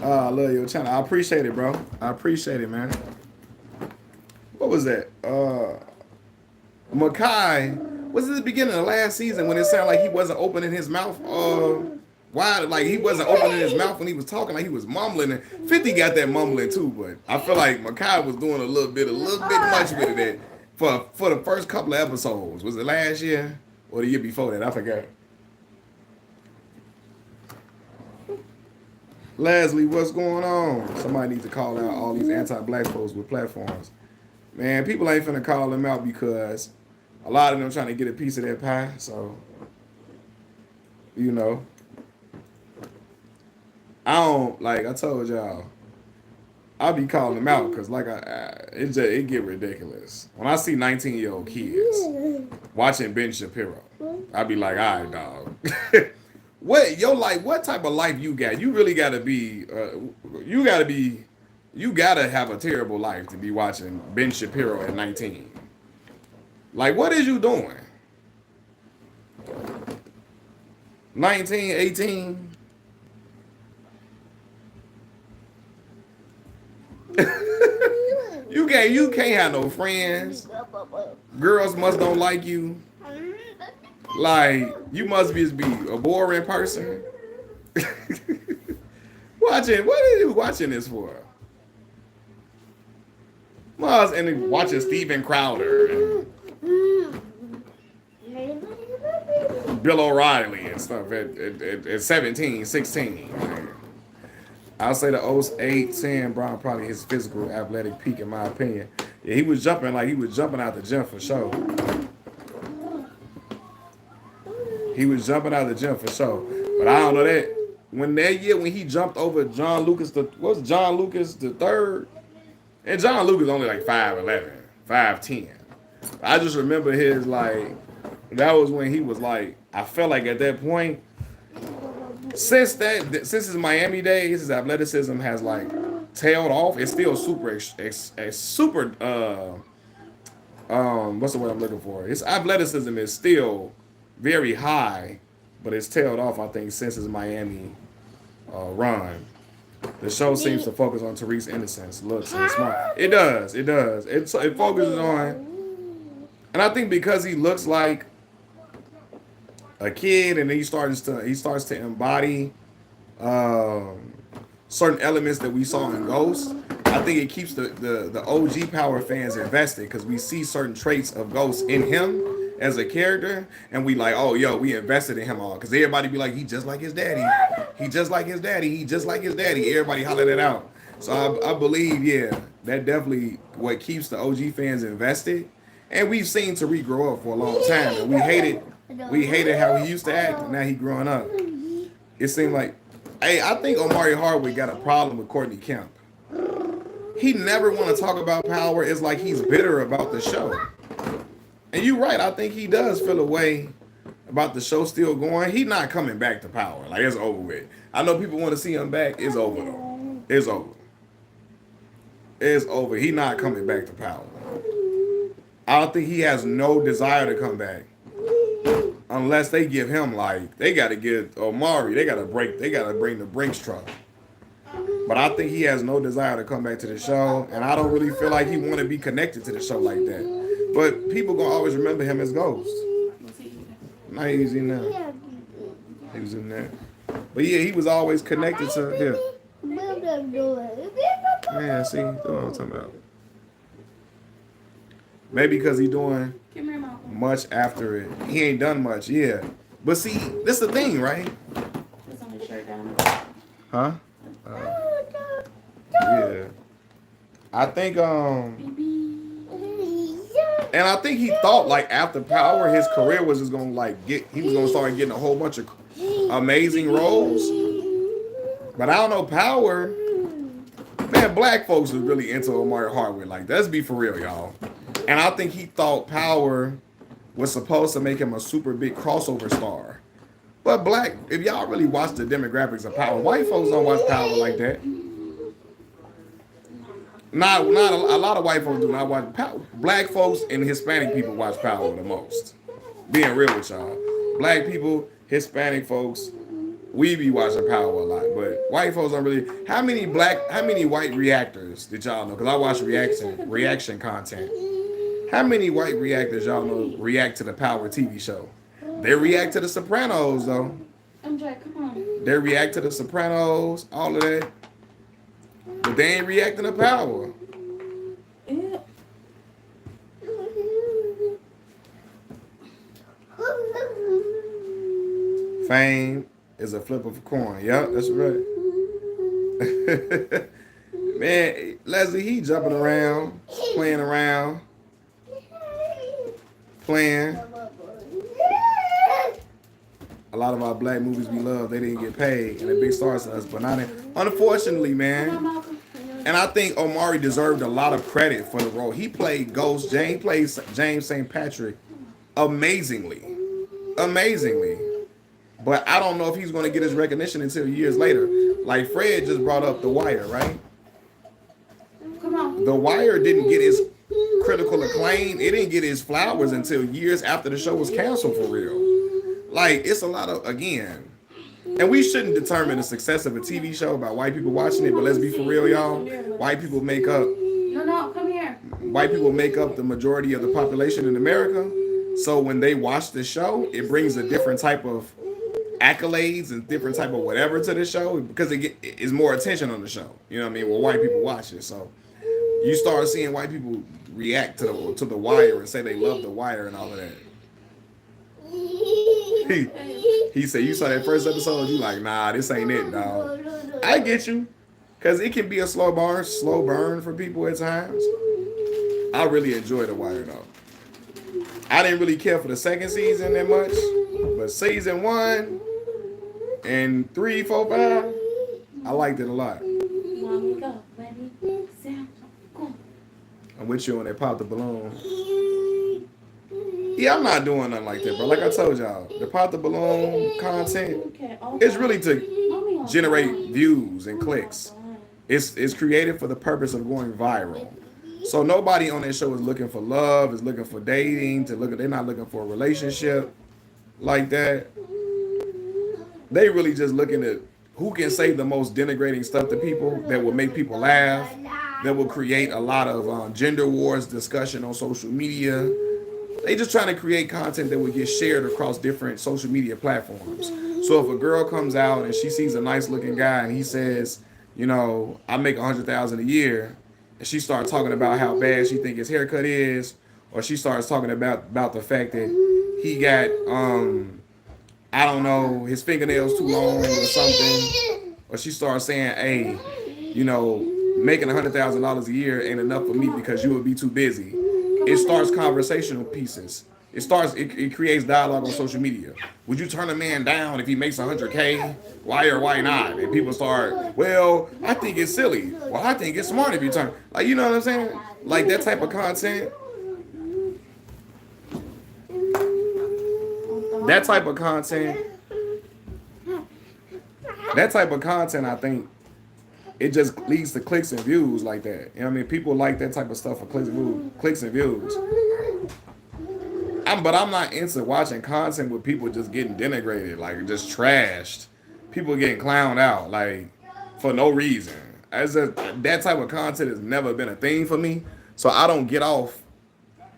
I love your channel. I appreciate it, bro. I appreciate it, man. What was that? Makai, was it the beginning of last season when it sounded like he wasn't opening his mouth? Why? Like he wasn't opening his mouth when he was talking, like he was mumbling. And 50 got that mumbling too, but I feel like Makai was doing a little bit much with it for the first couple of episodes. Was it last year or the year before that? I forgot. Leslie, what's going on? Somebody needs to call out all these anti-black folks with platforms. Man, people ain't finna call them out because a lot of them trying to get a piece of that pie. So, you know, I don't, like I told y'all, I'll be calling them out because like it get ridiculous. When I see 19-year-old kids watching Ben Shapiro, I be like, all right, dog. What type of life you got? You really gotta be, you gotta have a terrible life to be watching Ben Shapiro at 19. Like, what is you doing? 19, 18? You can't have no friends. Girls must don't like you. Like, you must be a boring person. What are you watching this for? Must and watching Steven Crowder and Bill O'Reilly and stuff at 17, 16. I'll say the 08, 10 Brown probably his physical athletic peak in my opinion. Yeah, he was jumping out the gym for sure. He was jumping out of the gym for sure. But I don't know that. When he jumped over John Lucas, John Lucas the third? And John Lucas only like 5'11", 5'10". I just remember that was when he was like, I felt like at that point, since his Miami days, his athleticism has like tailed off. It's still super, what's the word I'm looking for? His athleticism is still very high, but it's tailed off, I think, since his Miami run. The show seems to focus on Tariq's innocence, looks, and smart. It does. It focuses on, and I think because he looks like a kid, and then he starts to embody certain elements that we saw in Ghost. I think it keeps the OG Power fans invested because we see certain traits of Ghost in him as a character, and we like, oh, yo, we invested in him all because everybody be like, he just like his daddy, he just like his daddy, he just like his daddy. Everybody holler that out. So I believe, yeah, that definitely what keeps the OG fans invested. And we've seen Tariq grow up for a long time, and we hated how he used to act, and now he growing up. It seemed like, hey, I think Omari Hardwick got a problem with Courtney Kemp. He never want to talk about Power. It's like he's bitter about the show. And you're right, I think he does feel a way about the show still going. He's not coming back to Power. Like, it's over with. I know people want to see him back. It's over, though. It's over. It's over. He not coming back to Power. I don't think he has no desire to come back. Unless they give him like they gotta give Omari, they gotta bring the Brinks truck. But I think he has no desire to come back to the show, and I don't really feel like he want to be connected to the show like that. But people gonna always remember him as Ghost. Now he's in there. He was in there. But yeah, he was always connected to him. Man, see, that's what I'm talking about. Maybe because he doing much after it. He ain't done much, yeah. But see, this the thing, right? Huh? Yeah. I think and I think he thought like after Power, his career was just gonna like he was gonna start getting a whole bunch of amazing roles. But I don't know, Power, man, black folks was really into Omari Hardwick. Like, let's be for real, y'all. And I think he thought Power was supposed to make him a super big crossover star. But black, if y'all really watch the demographics of Power, white folks don't watch Power like that. Not a lot of white folks do not watch Power. Black folks and Hispanic people watch Power the most. Being real with y'all. Black people, Hispanic folks, we be watching Power a lot. But white folks don't really. How many white reactors did y'all know? Because I watch reaction content. How many white reactors y'all know react to the Power TV show? They react to the Sopranos though. MJ, come on. They react to the Sopranos, all of that. But they ain't reacting to Power. Yeah. Fame is a flip of a coin. Yep, that's right. Man, Leslie, he jumping around, playing around, playing. A lot of our black movies we love, they didn't get paid, and the big stars to us, but not in. Unfortunately, man. And I think Omari deserved a lot of credit for the role. He played Ghost. He played James St. Patrick amazingly. But I don't know if he's going to get his recognition until years later. Like Fred just brought up The Wire, right? Come on. The Wire didn't get his critical acclaim. It didn't get his flowers until years after the show was canceled for real. Like, it's a lot of, again, and we shouldn't determine the success of a TV show by white people watching it, but let's be for real, y'all. White people make up Come here. White people make up the majority of the population in America. So when they watch the show, it brings a different type of accolades and different type of whatever to the show because it is more attention on the show. You know what I mean? Well, white people watch it. So you start seeing white people react to the Wire and say they love the Wire and all of that. He said, you saw that first episode, you like, nah, this ain't it, dog. I get you. Because it can be a slow burn for people at times. I really enjoy The Wire, though. I didn't really care for the second season that much. But season 1 and 3, 4, 5, I liked it a lot. I'm with you on that Pop the Balloon. Yeah, I'm not doing nothing like that, bro. Like I told y'all, the Pop the Balloon content is really to generate views and clicks. It's created for the purpose of going viral. So nobody on that show is looking for love, is looking for dating, they're not looking for a relationship like that. They really just looking at who can say the most denigrating stuff to people that will make people laugh, that will create a lot of gender wars discussion on social media. They just trying to create content that will get shared across different social media platforms. So if a girl comes out and she sees a nice looking guy and he says, you know, I make $100,000 a year, and she starts talking about how bad she think his haircut is, or she starts talking about the fact that he got I don't know, his fingernails too long or something, or she starts saying, hey, you know, making $100,000 a year ain't enough for me because you would be too busy. It starts conversational pieces. It creates dialogue on social media. Would you turn a man down if he makes $100K? Why or why not? And people start, well, I think it's silly. Well, I think it's smart if you turn. Like, you know what I'm saying? Like that type of content. That type of content, I think, it just leads to clicks and views like that. You know what I mean? People like that type of stuff for clicks and views. But I'm not into watching content with people just getting denigrated, like just trashed. People getting clowned out, like for no reason. That type of content has never been a thing for me, so I don't get off.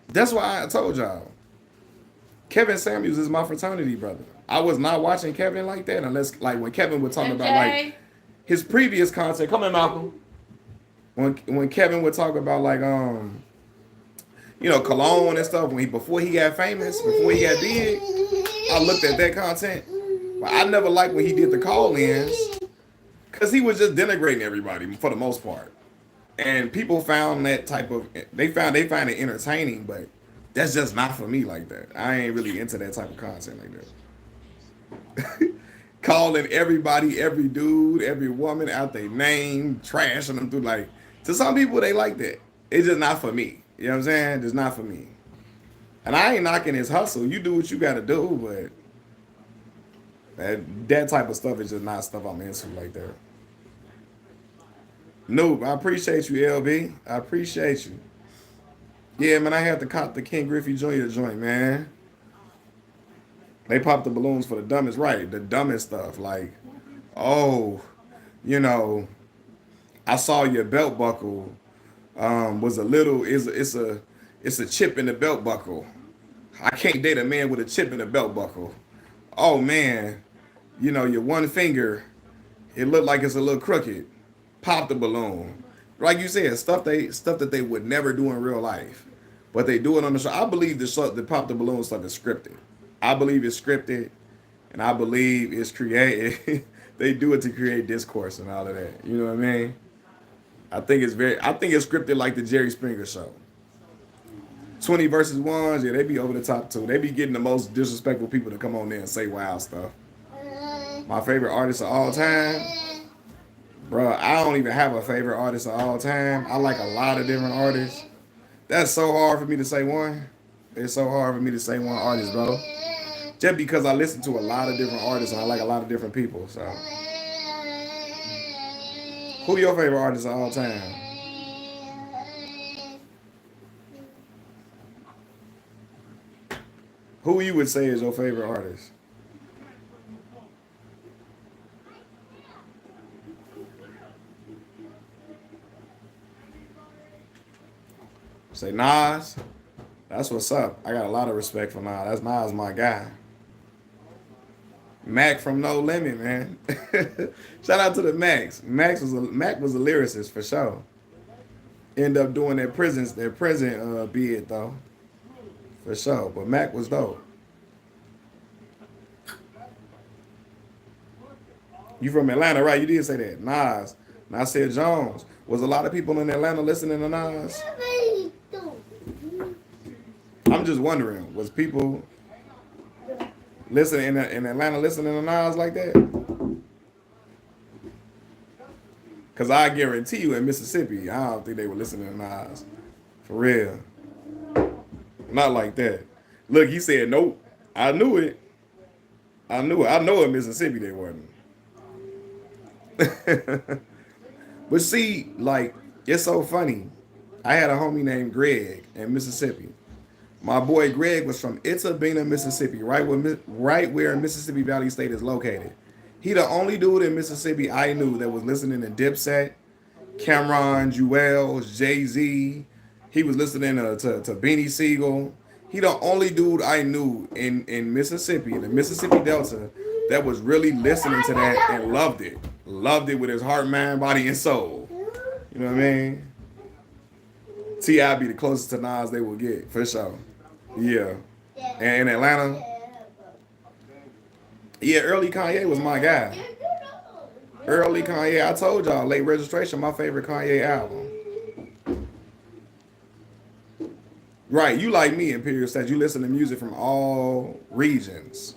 That's why I told y'all, Kevin Samuels is my fraternity brother. I was not watching Kevin like that unless like when Kevin would talk about like his previous content. Come in, Malcolm. When Kevin would talk about like cologne and stuff before he got famous, before he got big, I looked at that content. But I never liked when he did the call-ins because he was just denigrating everybody for the most part. And people found that type of they find it entertaining, but that's just not for me like that. I ain't really into that type of content like that. Calling everybody, every dude, every woman out their name, trashing them through like to some people they like that. It's just not for me. You know what I'm saying? It's not for me. And I ain't knocking his hustle. You do what you gotta do, but that type of stuff is just not stuff I'm into like that. Noob, I appreciate you, LB. I appreciate you. Yeah, man, I had to cop the King Griffey Jr. joint, man. They popped the balloons for the dumbest, right? The dumbest stuff. Like, oh, I saw your belt buckle was a little, it's a chip in the belt buckle. I can't date a man with a chip in the belt buckle. Oh, man, your one finger, it looked like it's a little crooked. Pop the balloon. Like you said, stuff that they would never do in real life. But they do it on the show. I believe the pop the balloon stuff is scripted. I believe it's scripted, and I believe it's created. They do it to create discourse and all of that. You know what I mean? I think it's scripted like the Jerry Springer show. 20 versus ones, yeah, they be over the top too. They be getting the most disrespectful people to come on there and say wild stuff. My favorite artist of all time, bro, I don't even have a favorite artist of all time. I like a lot of different artists. That's so hard for me to say one. It's so hard for me to say one artist, bro. Just because I listen to a lot of different artists and I like a lot of different people. So, who your favorite artist of all time? Who you would say is your favorite artist? Say Nas. That's what's up. I got a lot of respect for Nas. That's Nas, my guy. Mac from No Limit, man. Shout out to the Macs. Mac was a lyricist for sure. End up doing their prison bid though, for sure. But Mac was dope. You from Atlanta, right? You did say that. Nas. Nasir Jones. Was a lot of people in Atlanta listening to Nas? I'm just wondering, was people listening in Atlanta listening to Nas like that? Because I guarantee you in Mississippi, I don't think they were listening to Nas. For real. Not like that. Look, he said, nope. I knew it. I know in Mississippi they weren't. But see, like, it's so funny. I had a homie named Greg in Mississippi. My boy Greg was from Itta, Mississippi, right where Mississippi Valley State is located. He the only dude in Mississippi I knew that was listening to Dipset, Cameron, Jewels, Jay-Z. He was listening to Beanie Siegel. He the only dude I knew in Mississippi, in the Mississippi Delta, that was really listening to that and loved it. Loved it with his heart, mind, body, and soul. You know what I mean? T.I. be the closest to Nas they will get, for sure. Yeah. And in Atlanta, yeah, early Kanye was my guy. Early Kanye, I told y'all, Late Registration, my favorite Kanye album. Right, you like me, Imperial said you listen to music from all regions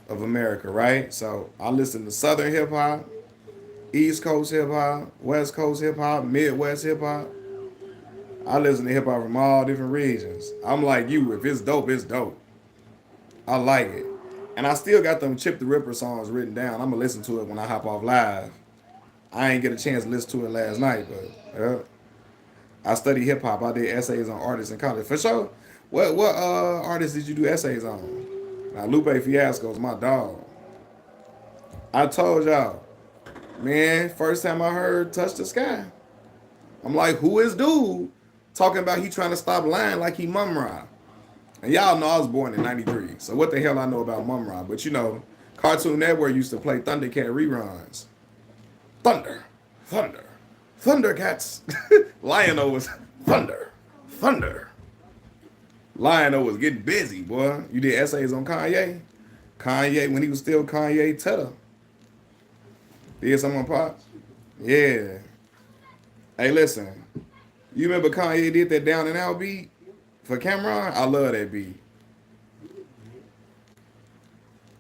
of America, right? So I listen to Southern hip hop, East Coast hip hop, West Coast hip hop, Midwest hip hop. I listen to hip hop from all different regions. I'm like you. If it's dope, it's dope. I like it. And I still got them Chip the Ripper songs written down. I'm going to listen to it when I hop off live. I ain't get a chance to listen to it last night, but I studied hip hop. I did essays on artists in college for sure. What artists did you do essays on? Now Lupe Fiasco's my dog. I told y'all, man. First time I heard "Touch the Sky," I'm like, who is dude talking about he trying to stop lying like he Mum Ra? And y'all know I was born in '93, so what the hell I know about Mum Ra? But you know, Cartoon Network used to play Thundercat reruns. Thunder, thunder, Thundercats. Lion-O was thunder, thunder. Lion-O was getting busy, boy. You did essays on Kanye? Kanye, when he was still Kanye Tedder. Did something on Pop? Yeah. Hey, listen. You remember Kanye did that Down and Out beat for Cameron? I love that beat.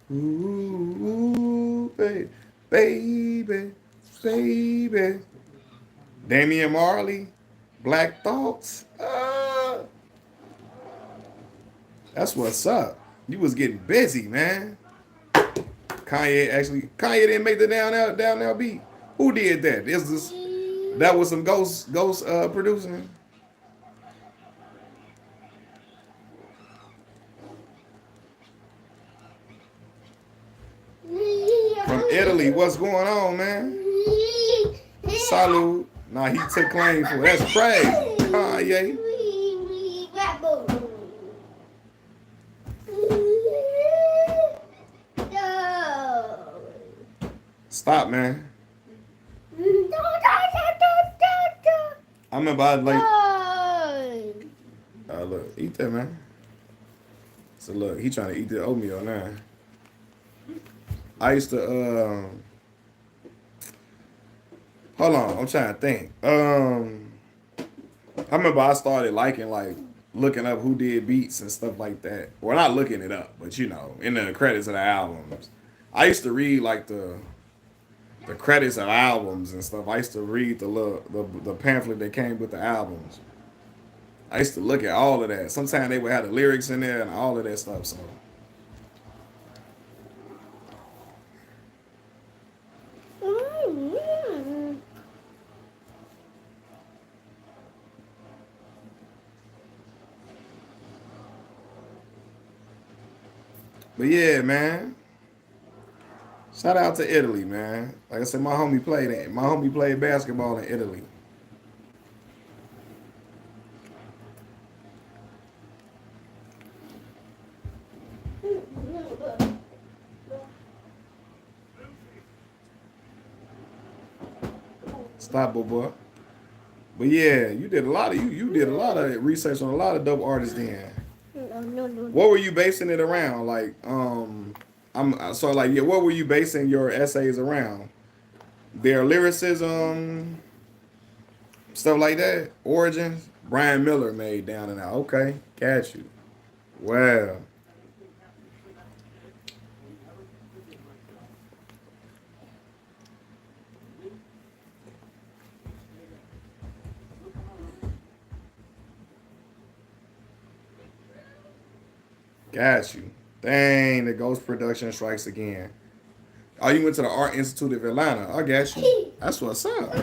Ooh, baby, baby, baby. Damian Marley, Black Thoughts. That's what's up. You was getting busy, man. Kanye didn't make the down out beat. Who did that? That was some ghost producing. From Italy, what's going on, man? Salud. Nah, he took claim for it. That's crazy. Kanye. Stop, man. I remember I look, eat that, man. So look, he trying to eat the oatmeal now. I used to hold on, I'm trying to think. I remember I started liking looking up who did beats and stuff like that. Well, not looking it up, but you know, in the credits of the albums. I used to read the credits of albums and stuff. I used to read the pamphlet that came with the albums. I used to look at all of that. Sometimes they would have the lyrics in there and all of that stuff. So, but yeah, man. Shout out to Italy, man. Like I said, my homie played basketball in Italy. Stop, boy. But yeah, you did a lot of research on a lot of dope artists then. What were you basing it around? What were you basing your essays around? Their lyricism, stuff like that? Origins? Brian Miller made Down and Out. Okay, got you. Wow. Got you. Dang, the Ghost production strikes again. Oh, you went to the Art Institute of Atlanta. I got you. That's what's up.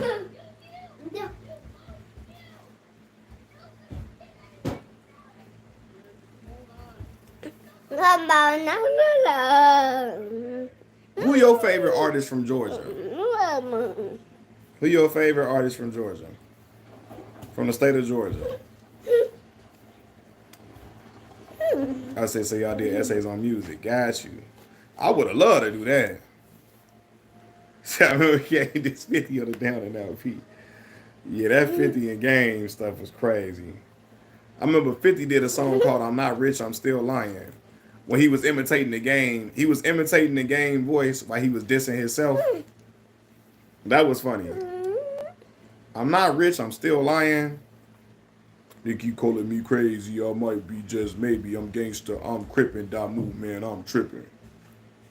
Who your favorite artist from Georgia? Who your favorite artist from Georgia? From the state of Georgia? I said, so y'all did essays on music. Got you. I would have loved to do that. I remember he gave this 50 on the Down and Out Pete. Yeah, that 50 in game stuff was crazy. I remember 50 did a song called I'm Not Rich, I'm Still Lying. When he was imitating the game, voice while he was dissing himself. That was funny. I'm not rich, I'm still lying. They keep calling me crazy, I might be just maybe. I'm gangster, I'm crippin', Damu, man, I'm trippin'.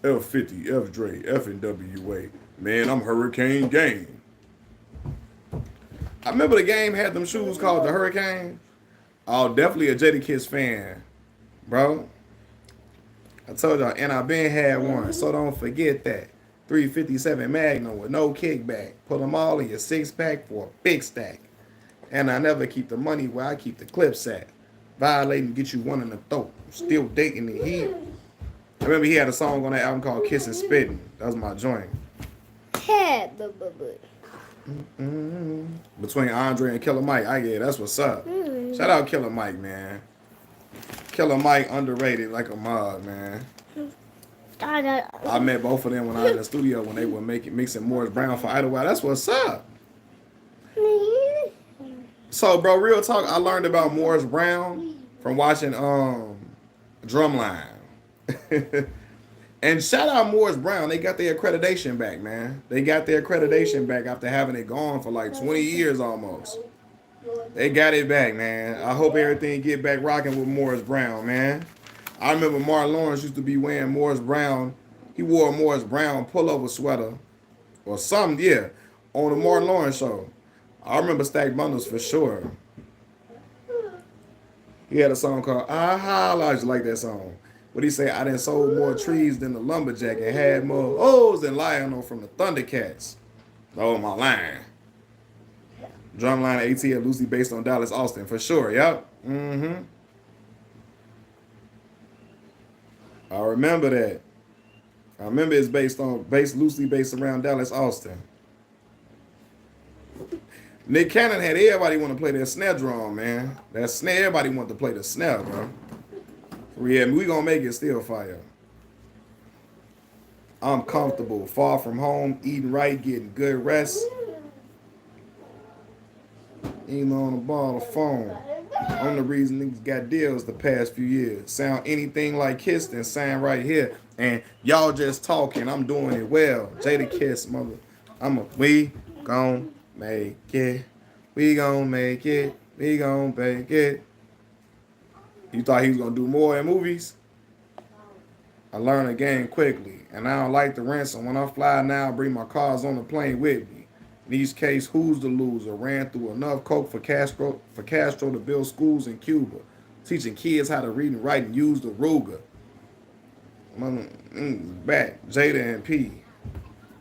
F50, F Dre, F and WA. Man, I'm Hurricane Game. I remember the game had them shoes called the Hurricane. Oh, definitely a Jadakiss fan, bro. I told y'all, and I been had one, so don't forget that. 357 Magnum with no kickback. Put them all in your 6-pack for a big stack. And I never keep the money where I keep the clips at. Violating, get you one in the throat. Still dating the heat. I remember he had a song on that album called Kiss and Spitting. That was my joint. Between Andre and Killer Mike. Yeah, that's what's up. Shout out Killer Mike, man. Killer Mike underrated like a mug, man. I met both of them when I was in the studio when they were mixing Morris Brown for Idlewild. That's what's up. So, bro, real talk, I learned about Morris Brown from watching Drumline. And shout out Morris Brown. They got their accreditation back, man. They got their accreditation back after having it gone for like 20 years almost. They got it back, man. I hope everything get back rocking with Morris Brown, man. I remember Martin Lawrence used to be wearing Morris Brown. He wore a Morris Brown pullover sweater or something, yeah, on the Martin Lawrence show. I remember Stack Bundles for sure. He had a song called I Holla. I just like that song. What he say? I done sold more trees than the lumberjack and had more O's than Lionel from the Thundercats. Oh, my line. Drumline ATL loosely based on Dallas Austin for sure. Yep. I remember that. I remember it's loosely based around Dallas Austin. Nick Cannon had everybody want to play that snare drum, man. That snare, everybody want to play the snare, bro. Yeah, we gonna make it still fire. I'm comfortable, far from home, eating right, getting good rest. Even on the ball of phone. I'm the reason niggas got deals the past few years. Sound anything like Kiss, then sound right here. And y'all just talking, I'm doing it well. Jada Kiss, mother. We gon' make it. We gon' make it. We gon' make it. You thought he was gonna do more in movies? I learned the game quickly, and I don't like the ransom. When I fly now, I bring my cars on the plane with me. In each case, who's the loser? Ran through enough coke for Castro to build schools in Cuba, teaching kids how to read and write and use the Ruger. Back, Jada and P.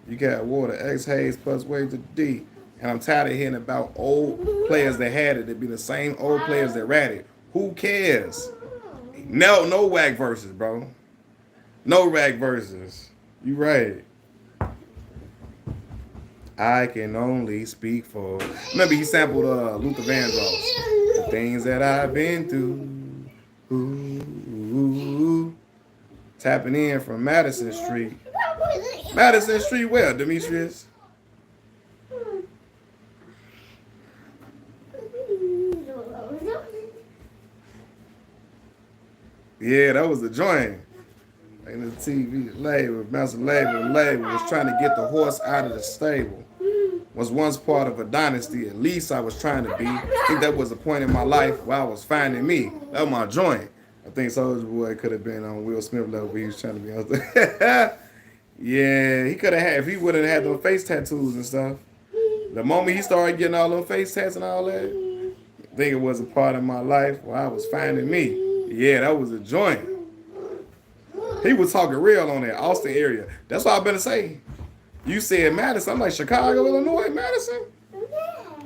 You got water, X Hayes plus way to D. And I'm tired of hearing about old players that had it. It be the same old players that ratted. Who cares? No whack verses, bro. No rag verses. You right. I can only speak for. Remember, he sampled Luther Vandross. The things that I've been through. Ooh. Tapping in from Madison Street. Madison Street where, Demetrius? Yeah, that was the joint. And the TV label, master label was trying to get the horse out of the stable. Was once part of a dynasty, at least I was trying to be. I think that was a point in my life where I was finding me. That was my joint. I think Soulja Boy could have been on Will Smith level, but he was trying to be on there. Yeah, he could have had, if he would have had those face tattoos and stuff. The moment he started getting all those face tats and all that, I think it was a part of my life where I was finding me. Yeah, that was a joint. He was talking real on that Austin area. That's what I better say. You said Madison. I'm like, Chicago, Illinois, Madison?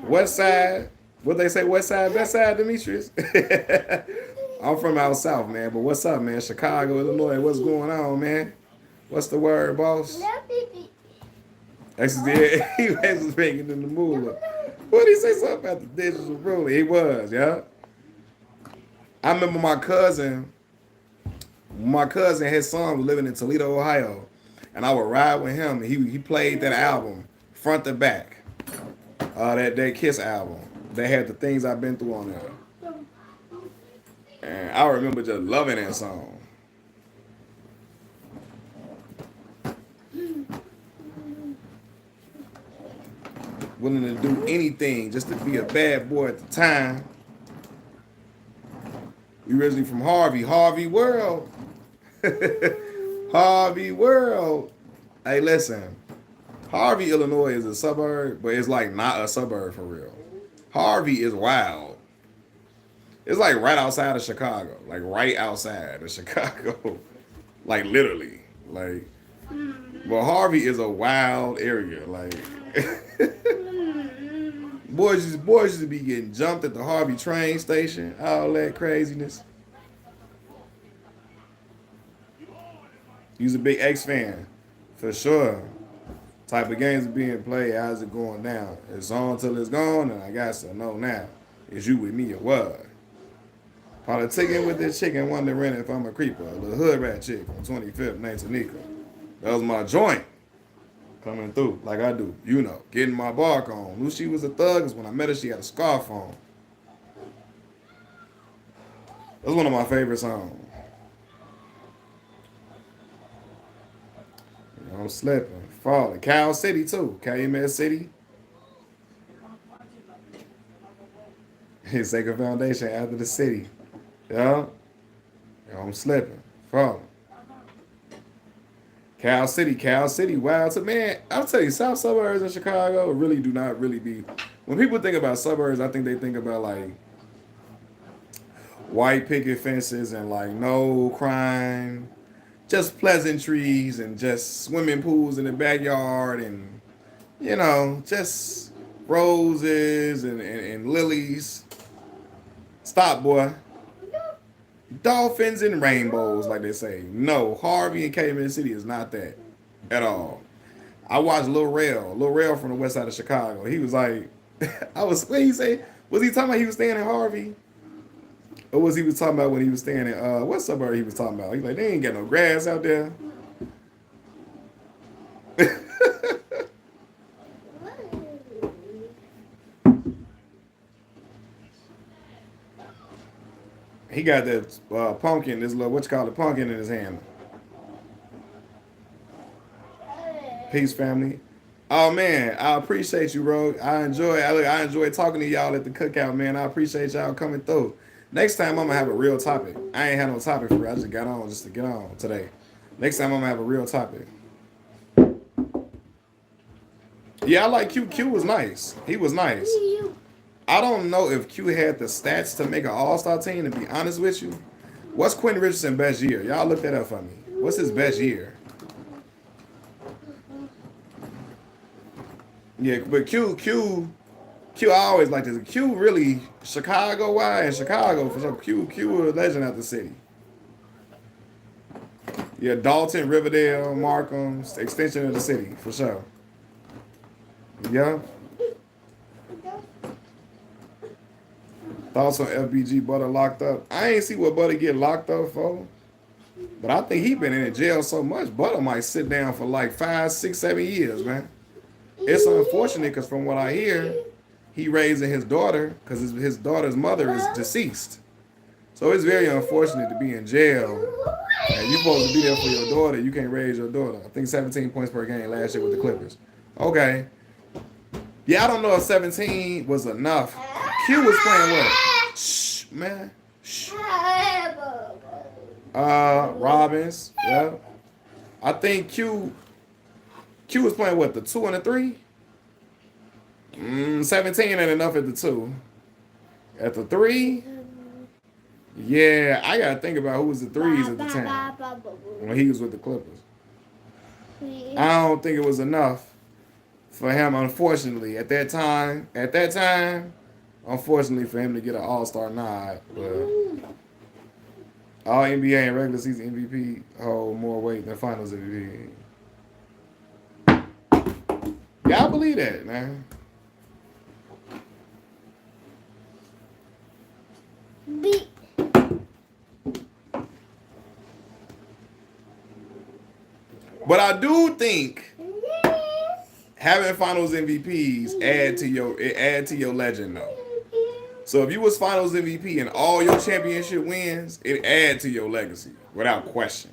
West Side. What they say, West Side, Best Side, Demetrius? I'm from out south, man. But what's up, man? Chicago, Illinois. What's going on, man? What's the word, boss? Actually, he was making in the mood. What did he say something about the digital ruler? He was, yeah. I remember my cousin, his son was living in Toledo, Ohio. And I would ride with him. And he played that album front to back. That Kiss album. They had the things I've been through on there. And I remember just loving that song. Willing to do anything just to be a bad boy at the time. We originally from Harvey World. Harvey World. Hey, listen. Harvey, Illinois is a suburb, but it's like not a suburb for real. Harvey is wild. It's like right outside of Chicago. Like right outside of Chicago. Like literally. Like Well, Harvey is a wild area. Like boys used to be getting jumped at the Harvey train station. All that craziness. He's a big X fan, for sure. Type of games being played. How's it going down? It's on till it's gone, and I got to know now. Is you with me or what? Politicking with this chick and wondering if I'm a creeper. A little hood rat chick on 25th, named Tanika. That was my joint. Coming through like I do. You know, getting my bark on. Knew she was a thug because when I met her, she had a scarf on. That's one of my favorite songs. You know, I'm slipping, falling. Cal City, too. Calumet City. His Sacred Foundation after the city. Yeah. I'm slipping, falling. Cal City, wow. So, man, I'll tell you, South suburbs in Chicago really do not really be. When people think about suburbs, I think they think about, like, white picket fences and, like, no crime, just pleasantries and just swimming pools in the backyard and, you know, just roses and lilies. Stop, boy. Dolphins and rainbows, like they say. No, Harvey and Calumet City is not that at all. I watched Lil Rel from the west side of Chicago. He was like, what he say? Was he talking about he was staying in Harvey? Or was he was talking about when he was staying in, what suburb he was talking about? He's like, they ain't got no grass out there. He got that pumpkin, this little, what you call it, pumpkin in his hand. Peace, family. Oh, man, I appreciate you, bro. I enjoy talking to y'all at the cookout, man. I appreciate y'all coming through. Next time, I'm going to have a real topic. I ain't had no topic for you. I just got on just to get on today. Next time, I'm going to have a real topic. Yeah, I like Q. Q was nice. He was nice. I don't know if Q had the stats to make an all-star team, to be honest with you. What's Quentin Richardson best year? Y'all look that up for me. What's his best year? Yeah, but Q, I always like this. Q really, Chicago-wide, and Chicago, for sure. Q was a legend out the city. Yeah, Dalton, Riverdale, Markham, extension of the city, for sure. Yeah. Thoughts on FBG Butter locked up? I ain't see what Butter get locked up for. But I think he been in jail so much, Butter might sit down for like 5, 6, 7 years, man. It's unfortunate because from what I hear, he raising his daughter because his daughter's mother is deceased. So it's very unfortunate to be in jail. And you supposed to be there for your daughter. You can't raise your daughter. I think 17 points per game last year with the Clippers. Okay. Yeah, I don't know if 17 was enough. Q was playing what? Shh, man. Shh. Robbins. Yeah. I think Q was playing what, the 2 and the 3? 17 ain't enough at the 2. At the 3? Yeah, I gotta think about who was the 3s at the time when he was with the Clippers. I don't think it was enough for him, unfortunately, at that time, unfortunately for him to get an all-star nod. But all NBA and regular season MVP hold more weight than finals MVP. Yeah, I believe that, man. But I do think having finals MVPs add to your legend though. So if you was finals MVP and all your championship wins, it adds to your legacy without question.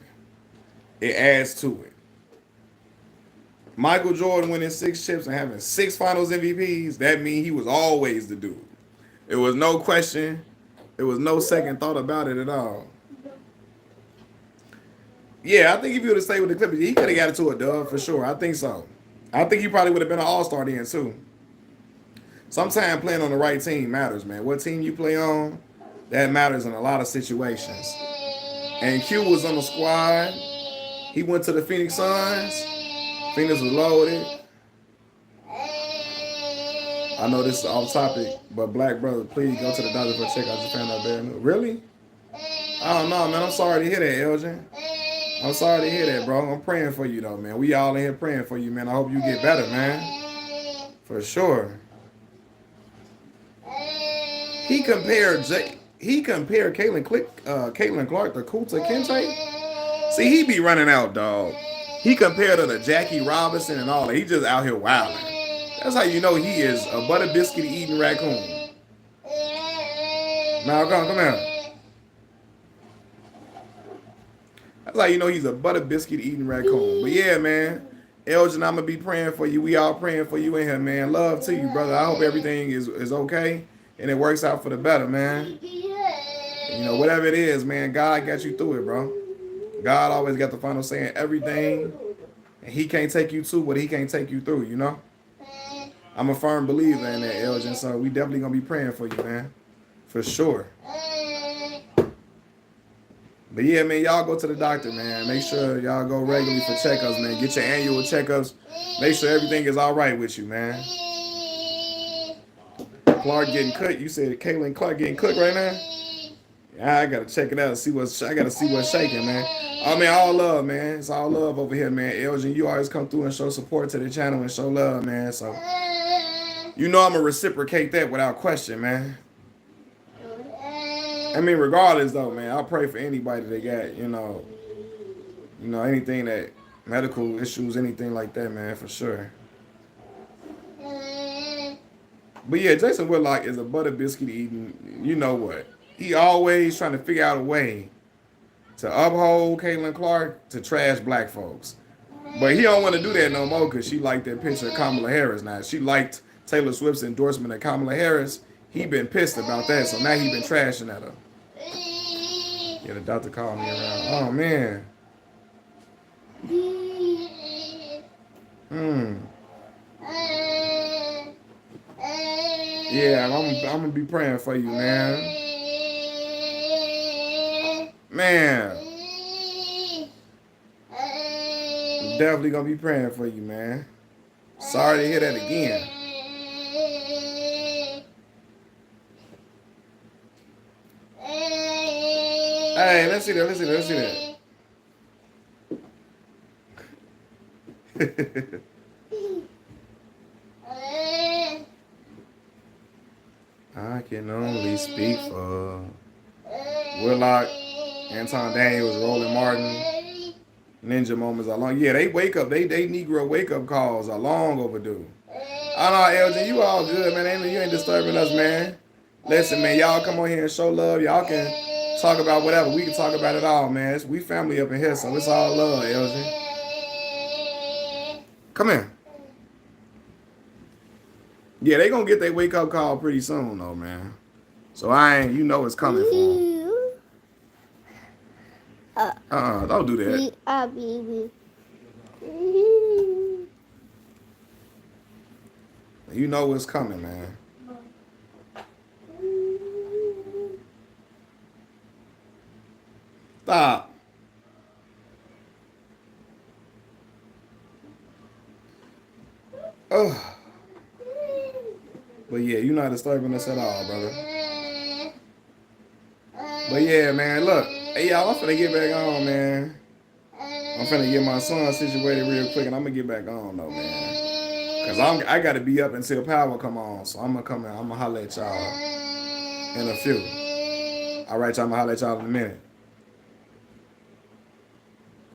It adds to it. Michael Jordan winning 6 chips and having 6 finals MVPs, that means he was always the dude. It was no question. There was no second thought about it at all. Yeah, I think if you would have stayed with the Clippers, he could have got it to a dub for sure. I think so. I think he probably would have been an all-star then too. Sometimes playing on the right team matters, man. What team you play on, that matters in a lot of situations. And Q was on the squad. He went to the Phoenix Suns. Phoenix was loaded. I know this is off topic, but black brother, please go to the doctor for a check. I just found out there. Really? I don't know, man. I'm sorry to hear that, Elgin. I'm sorry to hear that, bro. I'm praying for you, though, man. We all in here praying for you, man. I hope you get better, man. For sure. He compared Caitlin Clark to Kunta Kinte. See, he be running out, dog. He compared her to Jackie Robinson and all that. He just out here wilding. That's how you know he is a butter biscuit eating raccoon. Now, come here. That's how you know he's a butter biscuit eating raccoon. But yeah, man. Elgin, I'm going to be praying for you. We all praying for you in here, man. Love to you, brother. I hope everything is okay and it works out for the better, man. You know, whatever it is, man, God got you through it, bro. God always got the final say in everything. And he can't take you to what he can't take you through, you know? I'm a firm believer in that, Elgin, so we definitely going to be praying for you, man. For sure. But yeah, man, y'all go to the doctor, man. Make sure y'all go regularly for checkups, man. Get your annual checkups. Make sure everything is all right with you, man. Clark getting cooked. You said Caitlin Clark getting cooked right now? Yeah, I gotta check it out and see I gotta see what's shaking, man. Oh man, all love, man. It's all love over here, man. Elgin, you always come through and show support to the channel and show love, man. So you know I'm gonna reciprocate that without question, man. I mean, regardless though, man, I'll pray for anybody that got, you know, anything that medical issues, anything like that, man, for sure. But yeah, Jason Whitlock is a butter biscuit eating, you know what? He always trying to figure out a way to uphold Caitlin Clark to trash black folks. But he don't want to do that no more because she liked that picture of Kamala Harris. Now, she liked Taylor Swift's endorsement of Kamala Harris. He been pissed about that, so now he been trashing at her. Yeah, the doctor called me around. Oh, man. Yeah, I'm going to be praying for you, man. Man. I'm definitely going to be praying for you, man. Sorry to hear that again. Hey, let's see that. I can only speak for Whitlock, Anton Daniels, Roland Martin, Ninja Moments are long. Yeah, they wake up. They Negro wake up calls are long overdue. I know, Elgin, you all good, man. You ain't disturbing us, man. Listen, man, y'all come on here and show love. Y'all can talk about whatever. We can talk about it all, man. We family up in here, so it's all love, Elgin. Come here. Yeah, they gonna get their wake up call pretty soon, though, man. So you know it's coming for them. Don't do that. You know it's coming, man. Stop. Oh. But yeah, you're not disturbing us at all, brother. But yeah, man, look. Hey, y'all, I'm finna get back on, man. I'm finna get my son situated real quick, and I'm gonna get back on, though, man. Because I gotta be up until power come on, so I'm gonna come in. I'm gonna holler at y'all in a few. All right, y'all, I'm gonna holler at y'all in a minute.